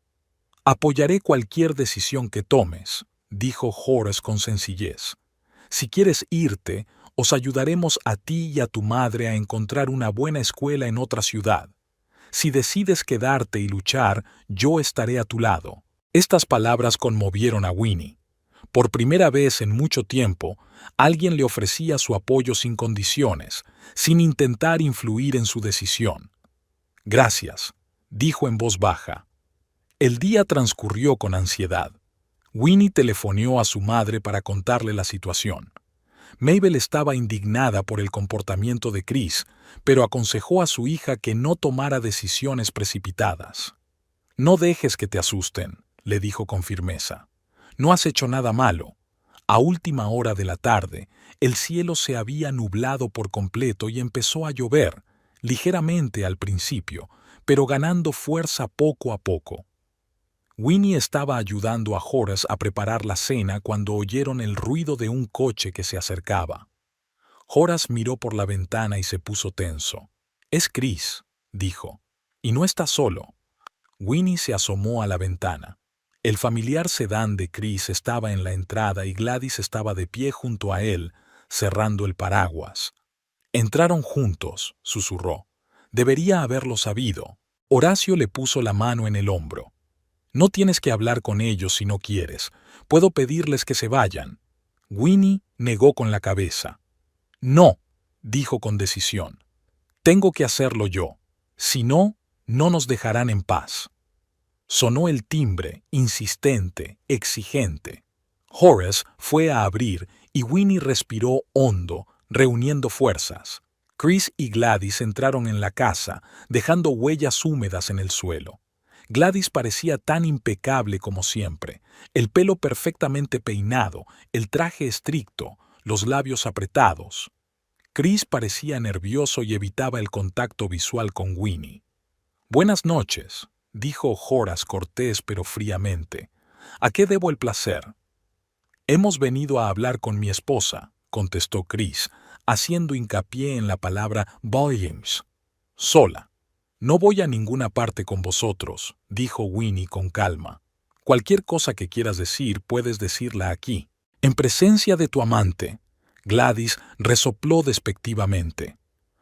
«Apoyaré cualquier decisión que tomes», dijo Horace con sencillez. «Si quieres irte, os ayudaremos a ti y a tu madre a encontrar una buena escuela en otra ciudad. Si decides quedarte y luchar, yo estaré a tu lado». Estas palabras conmovieron a Winnie. Por primera vez en mucho tiempo, alguien le ofrecía su apoyo sin condiciones, sin intentar influir en su decisión. «Gracias», dijo en voz baja. El día transcurrió con ansiedad. Winnie telefoneó a su madre para contarle la situación. Mabel estaba indignada por el comportamiento de Chris, pero aconsejó a su hija que no tomara decisiones precipitadas. «No dejes que te asusten», le dijo con firmeza. «No has hecho nada malo». A última hora de la tarde, el cielo se había nublado por completo y empezó a llover, ligeramente al principio, pero ganando fuerza poco a poco. Winnie estaba ayudando a Horace a preparar la cena cuando oyeron el ruido de un coche que se acercaba. Horace miró por la ventana y se puso tenso. «Es Chris», dijo, «y no está solo». Winnie se asomó a la ventana. El familiar sedán de Chris estaba en la entrada y Gladys estaba de pie junto a él, cerrando el paraguas. «Entraron juntos», susurró. «Debería haberlo sabido». Horacio le puso la mano en el hombro. No tienes que hablar con ellos si no quieres. Puedo pedirles que se vayan. Winnie negó con la cabeza. No, dijo con decisión. Tengo que hacerlo yo. Si no, no nos dejarán en paz. Sonó el timbre, insistente, exigente. Horace fue a abrir y Winnie respiró hondo, reuniendo fuerzas. Chris y Gladys entraron en la casa, dejando huellas húmedas en el suelo. Gladys parecía tan impecable como siempre, el pelo perfectamente peinado, el traje estricto, los labios apretados. Chris parecía nervioso y evitaba el contacto visual con Winnie. «Buenas noches», dijo Horace cortés pero fríamente. «¿A qué debo el placer?» «Hemos venido a hablar con mi esposa», contestó Chris, haciendo hincapié en la palabra volumes. «Sola». «No voy a ninguna parte con vosotros», dijo Winnie con calma. «Cualquier cosa que quieras decir puedes decirla aquí, en presencia de tu amante». Gladys resopló despectivamente.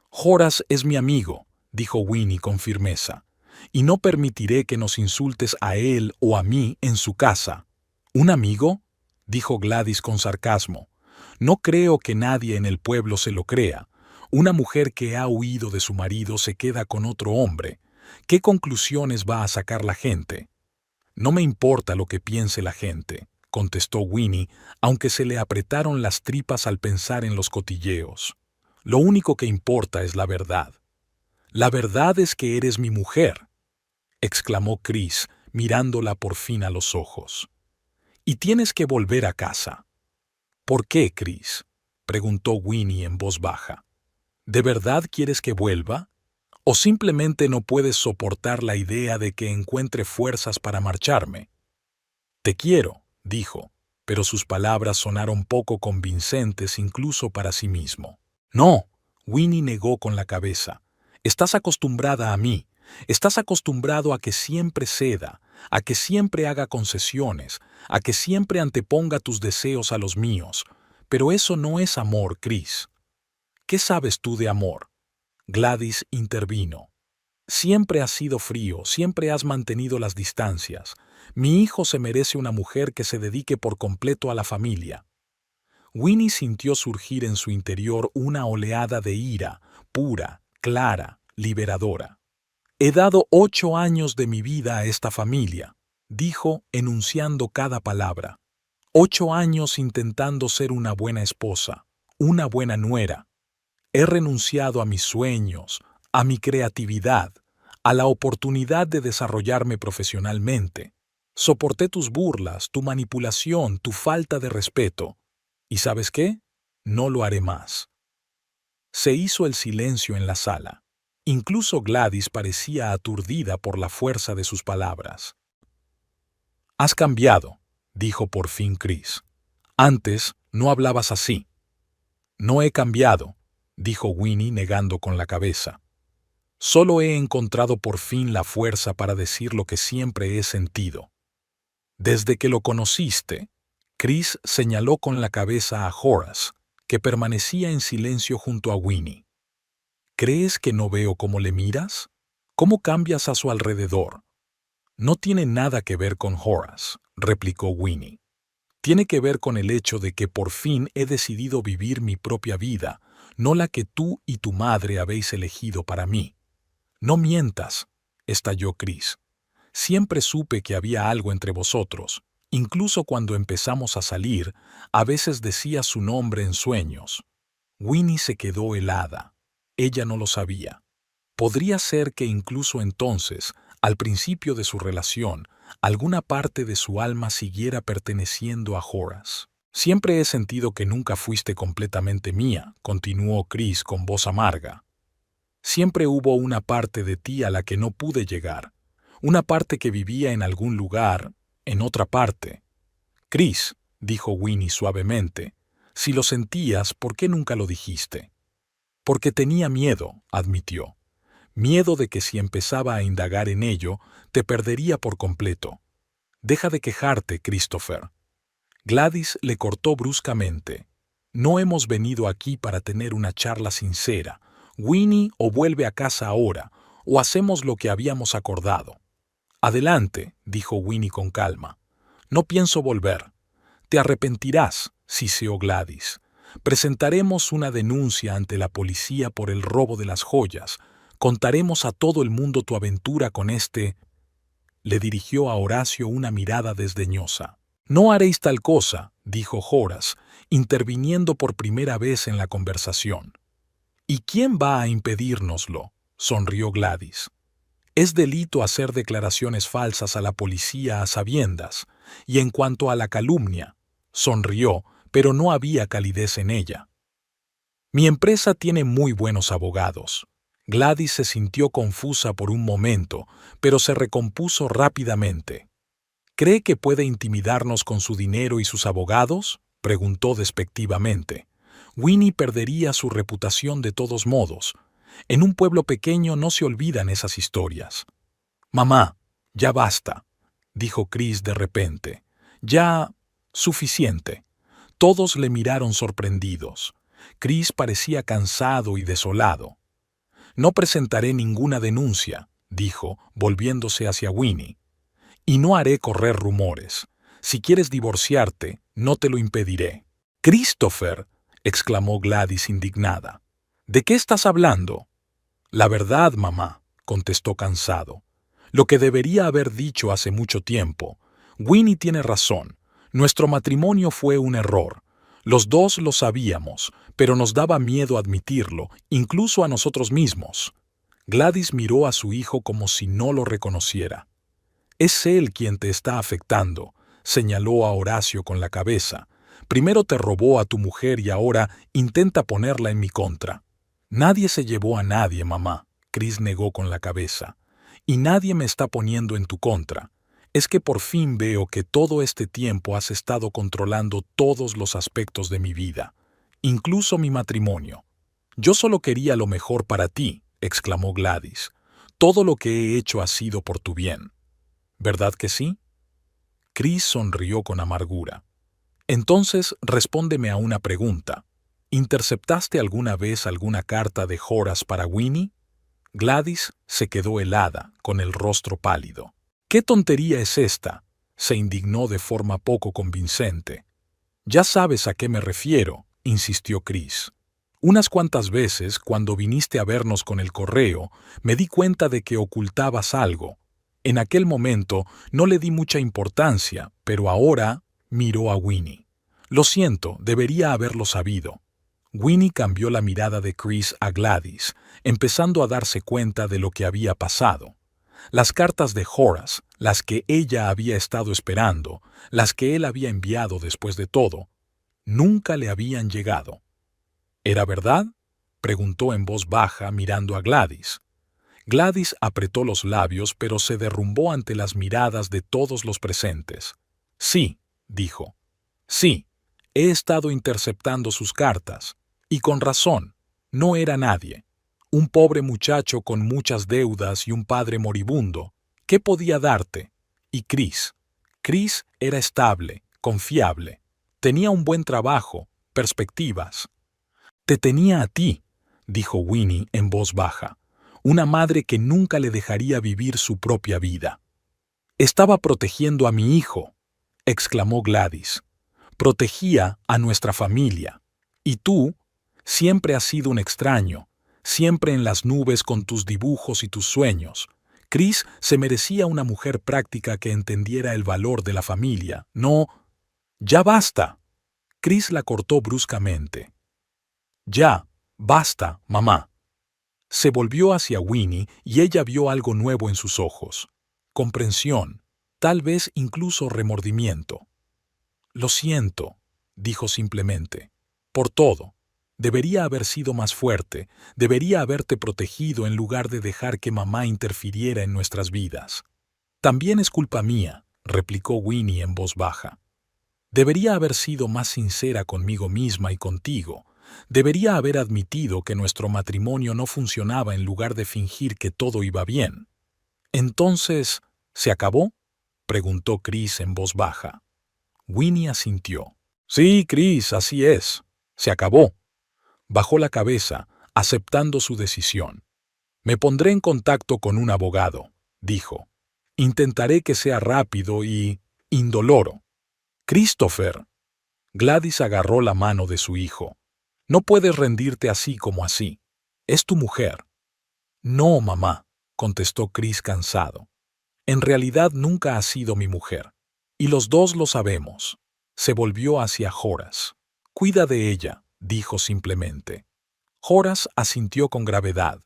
«Horace es mi amigo», dijo Winnie con firmeza, «y no permitiré que nos insultes a él o a mí en su casa». «¿Un amigo?», dijo Gladys con sarcasmo. «No creo que nadie en el pueblo se lo crea. Una mujer que ha huido de su marido se queda con otro hombre. ¿Qué conclusiones va a sacar la gente?» «No me importa lo que piense la gente», contestó Winnie, aunque se le apretaron las tripas al pensar en los cotilleos. «Lo único que importa es la verdad». «La verdad es que eres mi mujer», exclamó Chris, mirándola por fin a los ojos. «Y tienes que volver a casa». «¿Por qué, Chris?», preguntó Winnie en voz baja. «¿De verdad quieres que vuelva? ¿O simplemente no puedes soportar la idea de que encuentre fuerzas para marcharme?» «Te quiero», dijo, pero sus palabras sonaron poco convincentes incluso para sí mismo. «No», Winnie negó con la cabeza. «Estás acostumbrada a mí. Estás acostumbrado a que siempre ceda, a que siempre haga concesiones, a que siempre anteponga tus deseos a los míos. Pero eso no es amor, Chris». «¿Qué sabes tú de amor?», Gladys intervino. «Siempre has sido frío, siempre has mantenido las distancias. Mi hijo se merece una mujer que se dedique por completo a la familia». Winnie sintió surgir en su interior una oleada de ira, pura, clara, liberadora. «He dado 8 años de mi vida a esta familia», dijo, enunciando cada palabra. 8 años intentando ser una buena esposa, una buena nuera. He renunciado a mis sueños, a mi creatividad, a la oportunidad de desarrollarme profesionalmente. Soporté tus burlas, tu manipulación, tu falta de respeto. ¿Y sabes qué? No lo haré más». Se hizo el silencio en la sala. Incluso Gladys parecía aturdida por la fuerza de sus palabras. «Has cambiado», dijo por fin Chris. «Antes no hablabas así». «No he cambiado», dijo Winnie negando con la cabeza. «Solo he encontrado por fin la fuerza para decir lo que siempre he sentido». «Desde que lo conociste», Chris señaló con la cabeza a Horace, que permanecía en silencio junto a Winnie. «¿Crees que no veo cómo le miras? ¿Cómo cambias a su alrededor?» «No tiene nada que ver con Horace», replicó Winnie. «Tiene que ver con el hecho de que por fin he decidido vivir mi propia vida, no la que tú y tu madre habéis elegido para mí». «No mientas», estalló Chris. «Siempre supe que había algo entre vosotros. Incluso cuando empezamos a salir, a veces decía su nombre en sueños». Winnie se quedó helada. Ella no lo sabía. Podría ser que incluso entonces, al principio de su relación, alguna parte de su alma siguiera perteneciendo a Horace. «Siempre he sentido que nunca fuiste completamente mía», continuó Chris con voz amarga. «Siempre hubo una parte de ti a la que no pude llegar, una parte que vivía en algún lugar, en otra parte». «Chris», dijo Winnie suavemente, «si lo sentías, ¿por qué nunca lo dijiste?» «Porque tenía miedo», admitió. «Miedo de que si empezaba a indagar en ello, te perdería por completo». «Deja de quejarte, Christopher». Gladys le cortó bruscamente. «No hemos venido aquí para tener una charla sincera. Winnie o vuelve a casa ahora, o hacemos lo que habíamos acordado». Adelante, dijo Winnie con calma. No pienso volver. Te arrepentirás, siseó Gladys. Presentaremos una denuncia ante la policía por el robo de las joyas. Contaremos a todo el mundo tu aventura con este... Le dirigió a Horacio una mirada desdeñosa. No haréis tal cosa, dijo Horace, interviniendo por primera vez en la conversación. ¿Y quién va a impedírnoslo?, sonrió Gladys. Es delito hacer declaraciones falsas a la policía a sabiendas, y en cuanto a la calumnia, sonrió, pero no había calidez en ella. Mi empresa tiene muy buenos abogados. Gladys se sintió confusa por un momento, pero se recompuso rápidamente. ¿Cree que puede intimidarnos con su dinero y sus abogados?, preguntó despectivamente. Winnie perdería su reputación de todos modos. En un pueblo pequeño no se olvidan esas historias. Mamá, ya basta, dijo Chris de repente. Ya... suficiente. Todos le miraron sorprendidos. Chris parecía cansado y desolado. No presentaré ninguna denuncia, dijo, volviéndose hacia Winnie. Y no haré correr rumores. Si quieres divorciarte, no te lo impediré. —¡Christopher! —exclamó Gladys indignada. ¿De qué estás hablando? La verdad, mamá —contestó cansado—. Lo que debería haber dicho hace mucho tiempo. Winnie tiene razón. Nuestro matrimonio fue un error. Los dos lo sabíamos, pero nos daba miedo admitirlo, incluso a nosotros mismos. Gladys miró a su hijo como si no lo reconociera. Es él quien te está afectando, señaló a Horacio con la cabeza. Primero te robó a tu mujer y ahora intenta ponerla en mi contra. Nadie se llevó a nadie, mamá, Chris negó con la cabeza. Y nadie me está poniendo en tu contra. Es que por fin veo que todo este tiempo has estado controlando todos los aspectos de mi vida, incluso mi matrimonio. Yo solo quería lo mejor para ti, exclamó Gladys. Todo lo que he hecho ha sido por tu bien. ¿Verdad que sí? Chris sonrió con amargura. Entonces, respóndeme a una pregunta. ¿Interceptaste alguna vez alguna carta de Horace para Winnie? Gladys se quedó helada, con el rostro pálido. ¿Qué tontería es esta?, se indignó de forma poco convincente. Ya sabes a qué me refiero, insistió Chris. Unas cuantas veces, cuando viniste a vernos con el correo, me di cuenta de que ocultabas algo. En aquel momento no le di mucha importancia, pero ahora miró a Winnie. Lo siento, debería haberlo sabido. Winnie cambió la mirada de Chris a Gladys, empezando a darse cuenta de lo que había pasado. Las cartas de Horace, las que ella había estado esperando, las que él había enviado después de todo, nunca le habían llegado. ¿Era verdad?, preguntó en voz baja mirando a Gladys. Gladys apretó los labios, pero se derrumbó ante las miradas de todos los presentes. Sí, dijo. Sí, he estado interceptando sus cartas. Y con razón, no era nadie. Un pobre muchacho con muchas deudas y un padre moribundo. ¿Qué podía darte? Y Chris. Chris era estable, confiable. Tenía un buen trabajo, perspectivas. Te tenía a ti, dijo Winnie en voz baja. Una madre que nunca le dejaría vivir su propia vida. Estaba protegiendo a mi hijo, exclamó Gladys. Protegía a nuestra familia. Y tú siempre has sido un extraño, siempre en las nubes con tus dibujos y tus sueños. Chris se merecía una mujer práctica que entendiera el valor de la familia, no... ¡Ya basta! Chris la cortó bruscamente. Ya, basta, mamá. Se volvió hacia Winnie y ella vio algo nuevo en sus ojos. Comprensión, tal vez incluso remordimiento. Lo siento, dijo simplemente, por todo. Debería haber sido más fuerte, debería haberte protegido en lugar de dejar que mamá interfiriera en nuestras vidas. También es culpa mía, replicó Winnie en voz baja. Debería haber sido más sincera conmigo misma y contigo. Debería haber admitido que nuestro matrimonio no funcionaba en lugar de fingir que todo iba bien. Entonces, ¿se acabó?, preguntó Chris en voz baja. Winnie asintió. Sí, Chris, así es. Se acabó. Bajó la cabeza, aceptando su decisión. Me pondré en contacto con un abogado, dijo. Intentaré que sea rápido y indoloro. Christopher. Gladys agarró la mano de su hijo. No puedes rendirte así como así. Es tu mujer. No, mamá, contestó Chris cansado. En realidad nunca ha sido mi mujer. Y los dos lo sabemos. Se volvió hacia Horace. Cuida de ella, dijo simplemente. Horace asintió con gravedad.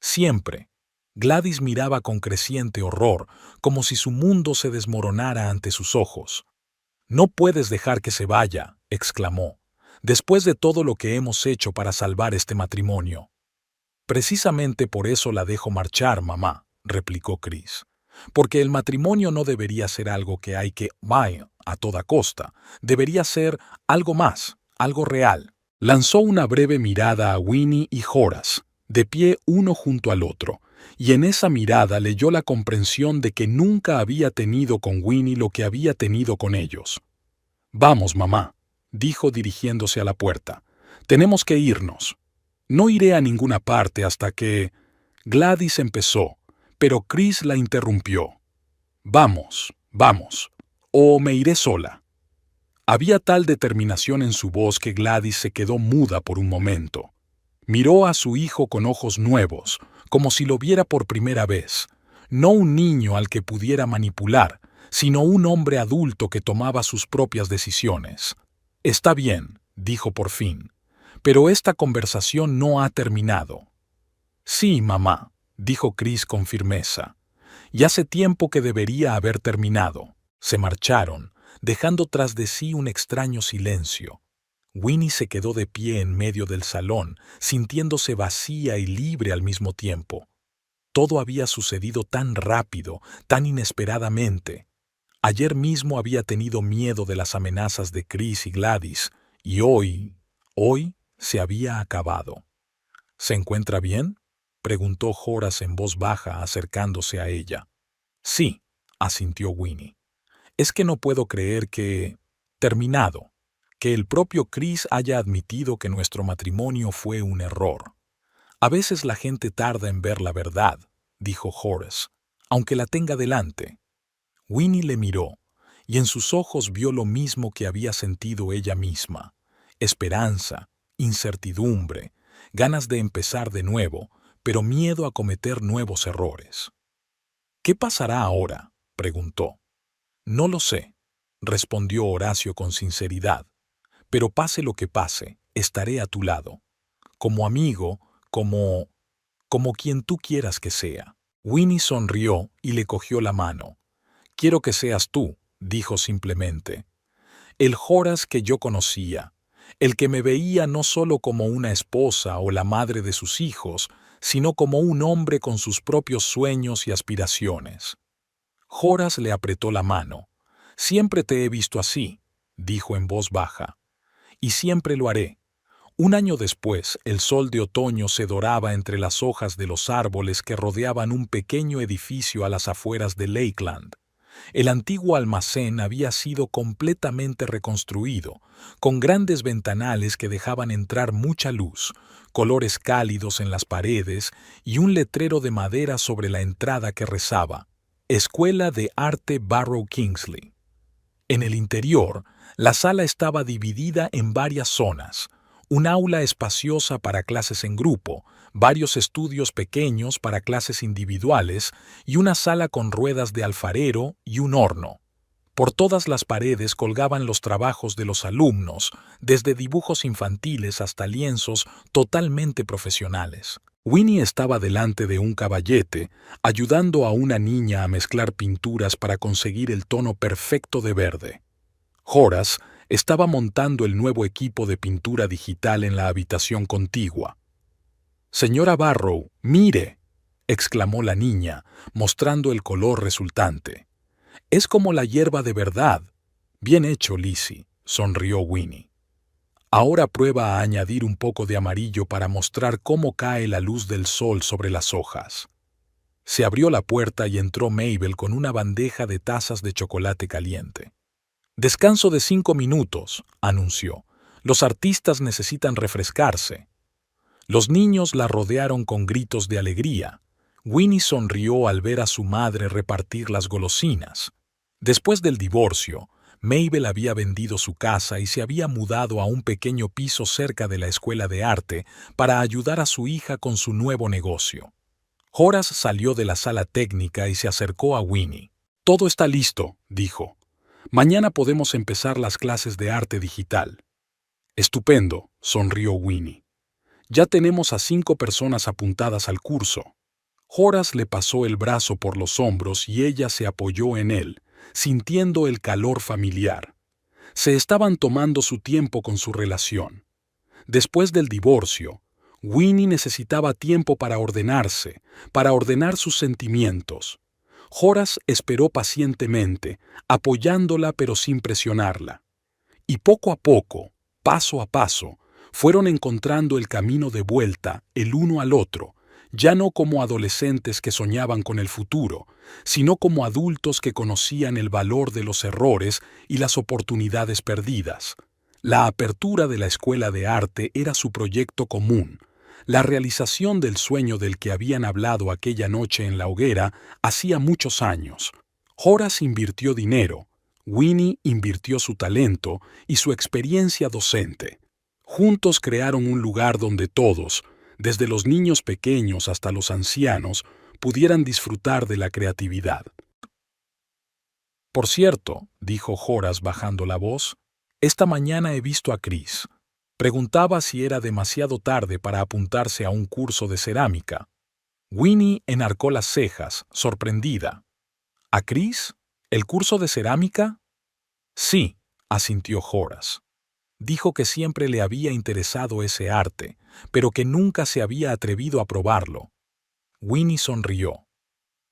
Siempre. Gladys miraba con creciente horror, como si su mundo se desmoronara ante sus ojos. No puedes dejar que se vaya, exclamó, después de todo lo que hemos hecho para salvar este matrimonio. Precisamente por eso la dejo marchar, mamá, replicó Chris. Porque el matrimonio no debería ser algo que hay que vaya a toda costa. Debería ser algo más, algo real. Lanzó una breve mirada a Winnie y Horace, de pie uno junto al otro, y en esa mirada leyó la comprensión de que nunca había tenido con Winnie lo que había tenido con ellos. «Vamos, mamá», dijo dirigiéndose a la puerta. «Tenemos que irnos. No iré a ninguna parte hasta que...» Gladys empezó, pero Chris la interrumpió. «Vamos, vamos, o me iré sola». Había tal determinación en su voz que Gladys se quedó muda por un momento. Miró a su hijo con ojos nuevos, como si lo viera por primera vez. No un niño al que pudiera manipular, sino un hombre adulto que tomaba sus propias decisiones. «Está bien», dijo por fin, «pero esta conversación no ha terminado». «Sí, mamá», dijo Chris con firmeza. «Y hace tiempo que debería haber terminado». Se marcharon, dejando tras de sí un extraño silencio. Winnie se quedó de pie en medio del salón, sintiéndose vacía y libre al mismo tiempo. Todo había sucedido tan rápido, tan inesperadamente. Ayer mismo había tenido miedo de las amenazas de Chris y Gladys, y hoy se había acabado. «¿Se encuentra bien?», preguntó Horace en voz baja, acercándose a ella. «Sí», asintió Winnie. «Es que no puedo creer que... terminado. Que el propio Chris haya admitido que nuestro matrimonio fue un error. A veces la gente tarda en ver la verdad», dijo Horace, «aunque la tenga delante». Winnie le miró, y en sus ojos vio lo mismo que había sentido ella misma: esperanza, incertidumbre, ganas de empezar de nuevo, pero miedo a cometer nuevos errores. «¿Qué pasará ahora?», preguntó. «No lo sé», respondió Horacio con sinceridad, «pero pase lo que pase, estaré a tu lado. Como amigo, como quien tú quieras que sea». Winnie sonrió y le cogió la mano. «Quiero que seas tú», dijo simplemente. «El Horace que yo conocía, el que me veía no solo como una esposa o la madre de sus hijos, sino como un hombre con sus propios sueños y aspiraciones». Horace le apretó la mano. «Siempre te he visto así», dijo en voz baja. «Y siempre lo haré». Un año después, el sol de otoño se doraba entre las hojas de los árboles que rodeaban un pequeño edificio a las afueras de Lakeland. El antiguo almacén había sido completamente reconstruido, con grandes ventanales que dejaban entrar mucha luz, colores cálidos en las paredes y un letrero de madera sobre la entrada que rezaba: «Escuela de Arte Barrow Kingsley». En el interior, la sala estaba dividida en varias zonas: un aula espaciosa para clases en grupo, varios estudios pequeños para clases individuales y una sala con ruedas de alfarero y un horno. Por todas las paredes colgaban los trabajos de los alumnos, desde dibujos infantiles hasta lienzos totalmente profesionales. Winnie estaba delante de un caballete, ayudando a una niña a mezclar pinturas para conseguir el tono perfecto de verde. Horace estaba montando el nuevo equipo de pintura digital en la habitación contigua. «Señora Barrow, mire», exclamó la niña, mostrando el color resultante. «Es como la hierba de verdad». «Bien hecho, Lizzie», sonrió Winnie. «Ahora prueba a añadir un poco de amarillo para mostrar cómo cae la luz del sol sobre las hojas». Se abrió la puerta y entró Mabel con una bandeja de tazas de chocolate caliente. «Descanso de 5 minutos», anunció. «Los artistas necesitan refrescarse». Los niños la rodearon con gritos de alegría. Winnie sonrió al ver a su madre repartir las golosinas. Después del divorcio, Mabel había vendido su casa y se había mudado a un pequeño piso cerca de la escuela de arte para ayudar a su hija con su nuevo negocio. Horace salió de la sala técnica y se acercó a Winnie. «Todo está listo», dijo. «Mañana podemos empezar las clases de arte digital». «Estupendo», sonrió Winnie. «Ya tenemos a 5 personas apuntadas al curso». Horace le pasó el brazo por los hombros y ella se apoyó en él, sintiendo el calor familiar. Se estaban tomando su tiempo con su relación. Después del divorcio, Winnie necesitaba tiempo para ordenarse, para ordenar sus sentimientos. Horace esperó pacientemente, apoyándola pero sin presionarla. Y poco a poco, paso a paso, fueron encontrando el camino de vuelta el uno al otro, ya no como adolescentes que soñaban con el futuro, sino como adultos que conocían el valor de los errores y las oportunidades perdidas. La apertura de la escuela de arte era su proyecto común, la realización del sueño del que habían hablado aquella noche en la hoguera hacía muchos años. Horace invirtió dinero, Winnie invirtió su talento y su experiencia docente. Juntos crearon un lugar donde todos, desde los niños pequeños hasta los ancianos, pudieran disfrutar de la creatividad. «Por cierto», dijo Horace bajando la voz, «esta mañana he visto a Chris. Preguntaba si era demasiado tarde para apuntarse a un curso de cerámica». Winnie enarcó las cejas, sorprendida. «¿A Chris? ¿El curso de cerámica?» «Sí», asintió Horace. Dijo que siempre le había interesado ese arte, pero que nunca se había atrevido a probarlo. Winnie sonrió.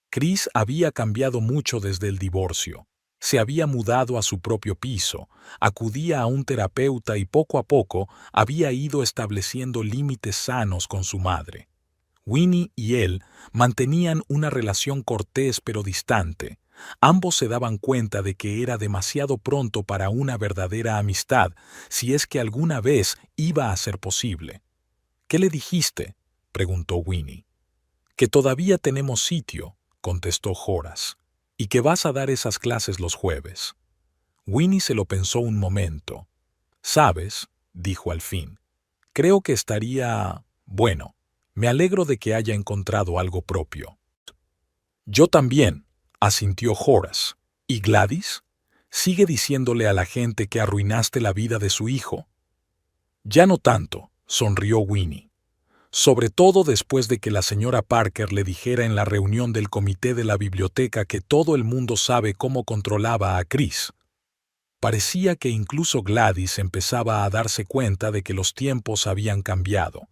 Chris había cambiado mucho desde el divorcio. Se había mudado a su propio piso, acudía a un terapeuta y poco a poco había ido estableciendo límites sanos con su madre. Winnie y él mantenían una relación cortés pero distante. Ambos se daban cuenta de que era demasiado pronto para una verdadera amistad, si es que alguna vez iba a ser posible. «¿Qué le dijiste?», preguntó Winnie. «Que todavía tenemos sitio», contestó Horace, «y que vas a dar esas clases los jueves». Winnie se lo pensó un momento. «¿Sabes?», dijo al fin. «Creo que estaría... bueno, me alegro de que haya encontrado algo propio». «Yo también», asintió Horace. «¿Y Gladys? ¿Sigue diciéndole a la gente que arruinaste la vida de su hijo?» «Ya no tanto», sonrió Winnie. «Sobre todo después de que la señora Parker le dijera en la reunión del comité de la biblioteca que todo el mundo sabe cómo controlaba a Chris». Parecía que incluso Gladys empezaba a darse cuenta de que los tiempos habían cambiado.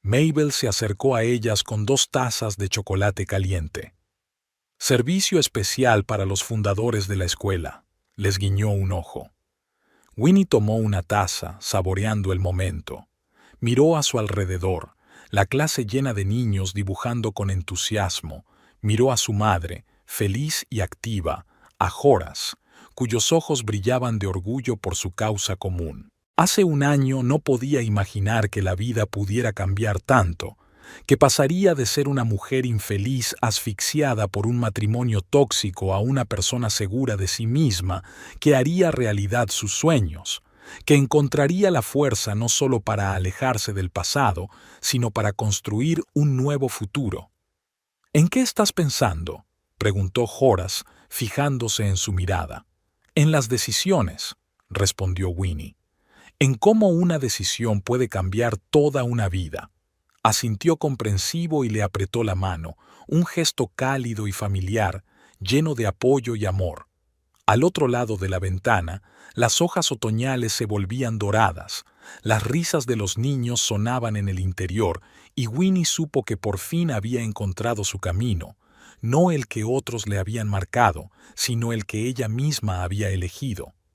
Mabel se acercó a ellas con 2 tazas de chocolate caliente. «Servicio especial para los fundadores de la escuela», les guiñó un ojo. Winnie tomó una taza, saboreando el momento. Miró a su alrededor, la clase llena de niños dibujando con entusiasmo. Miró a su madre, feliz y activa, a Horace, cuyos ojos brillaban de orgullo por su causa común. Hace un año no podía imaginar que la vida pudiera cambiar tanto, que pasaría de ser una mujer infeliz asfixiada por un matrimonio tóxico a una persona segura de sí misma que haría realidad sus sueños, que encontraría la fuerza no solo para alejarse del pasado, sino para construir un nuevo futuro. «¿En qué estás pensando?», preguntó Horace, fijándose en su mirada. «En las decisiones», respondió Winnie. «En cómo una decisión puede cambiar toda una vida». Asintió comprensivo y le apretó la mano, un gesto cálido y familiar, lleno de apoyo y amor. Al otro lado de la ventana, las hojas otoñales se volvían doradas, las risas de los niños sonaban en el interior y Winnie supo que por fin había encontrado su camino, no el que otros le habían marcado, sino el que ella misma había elegido.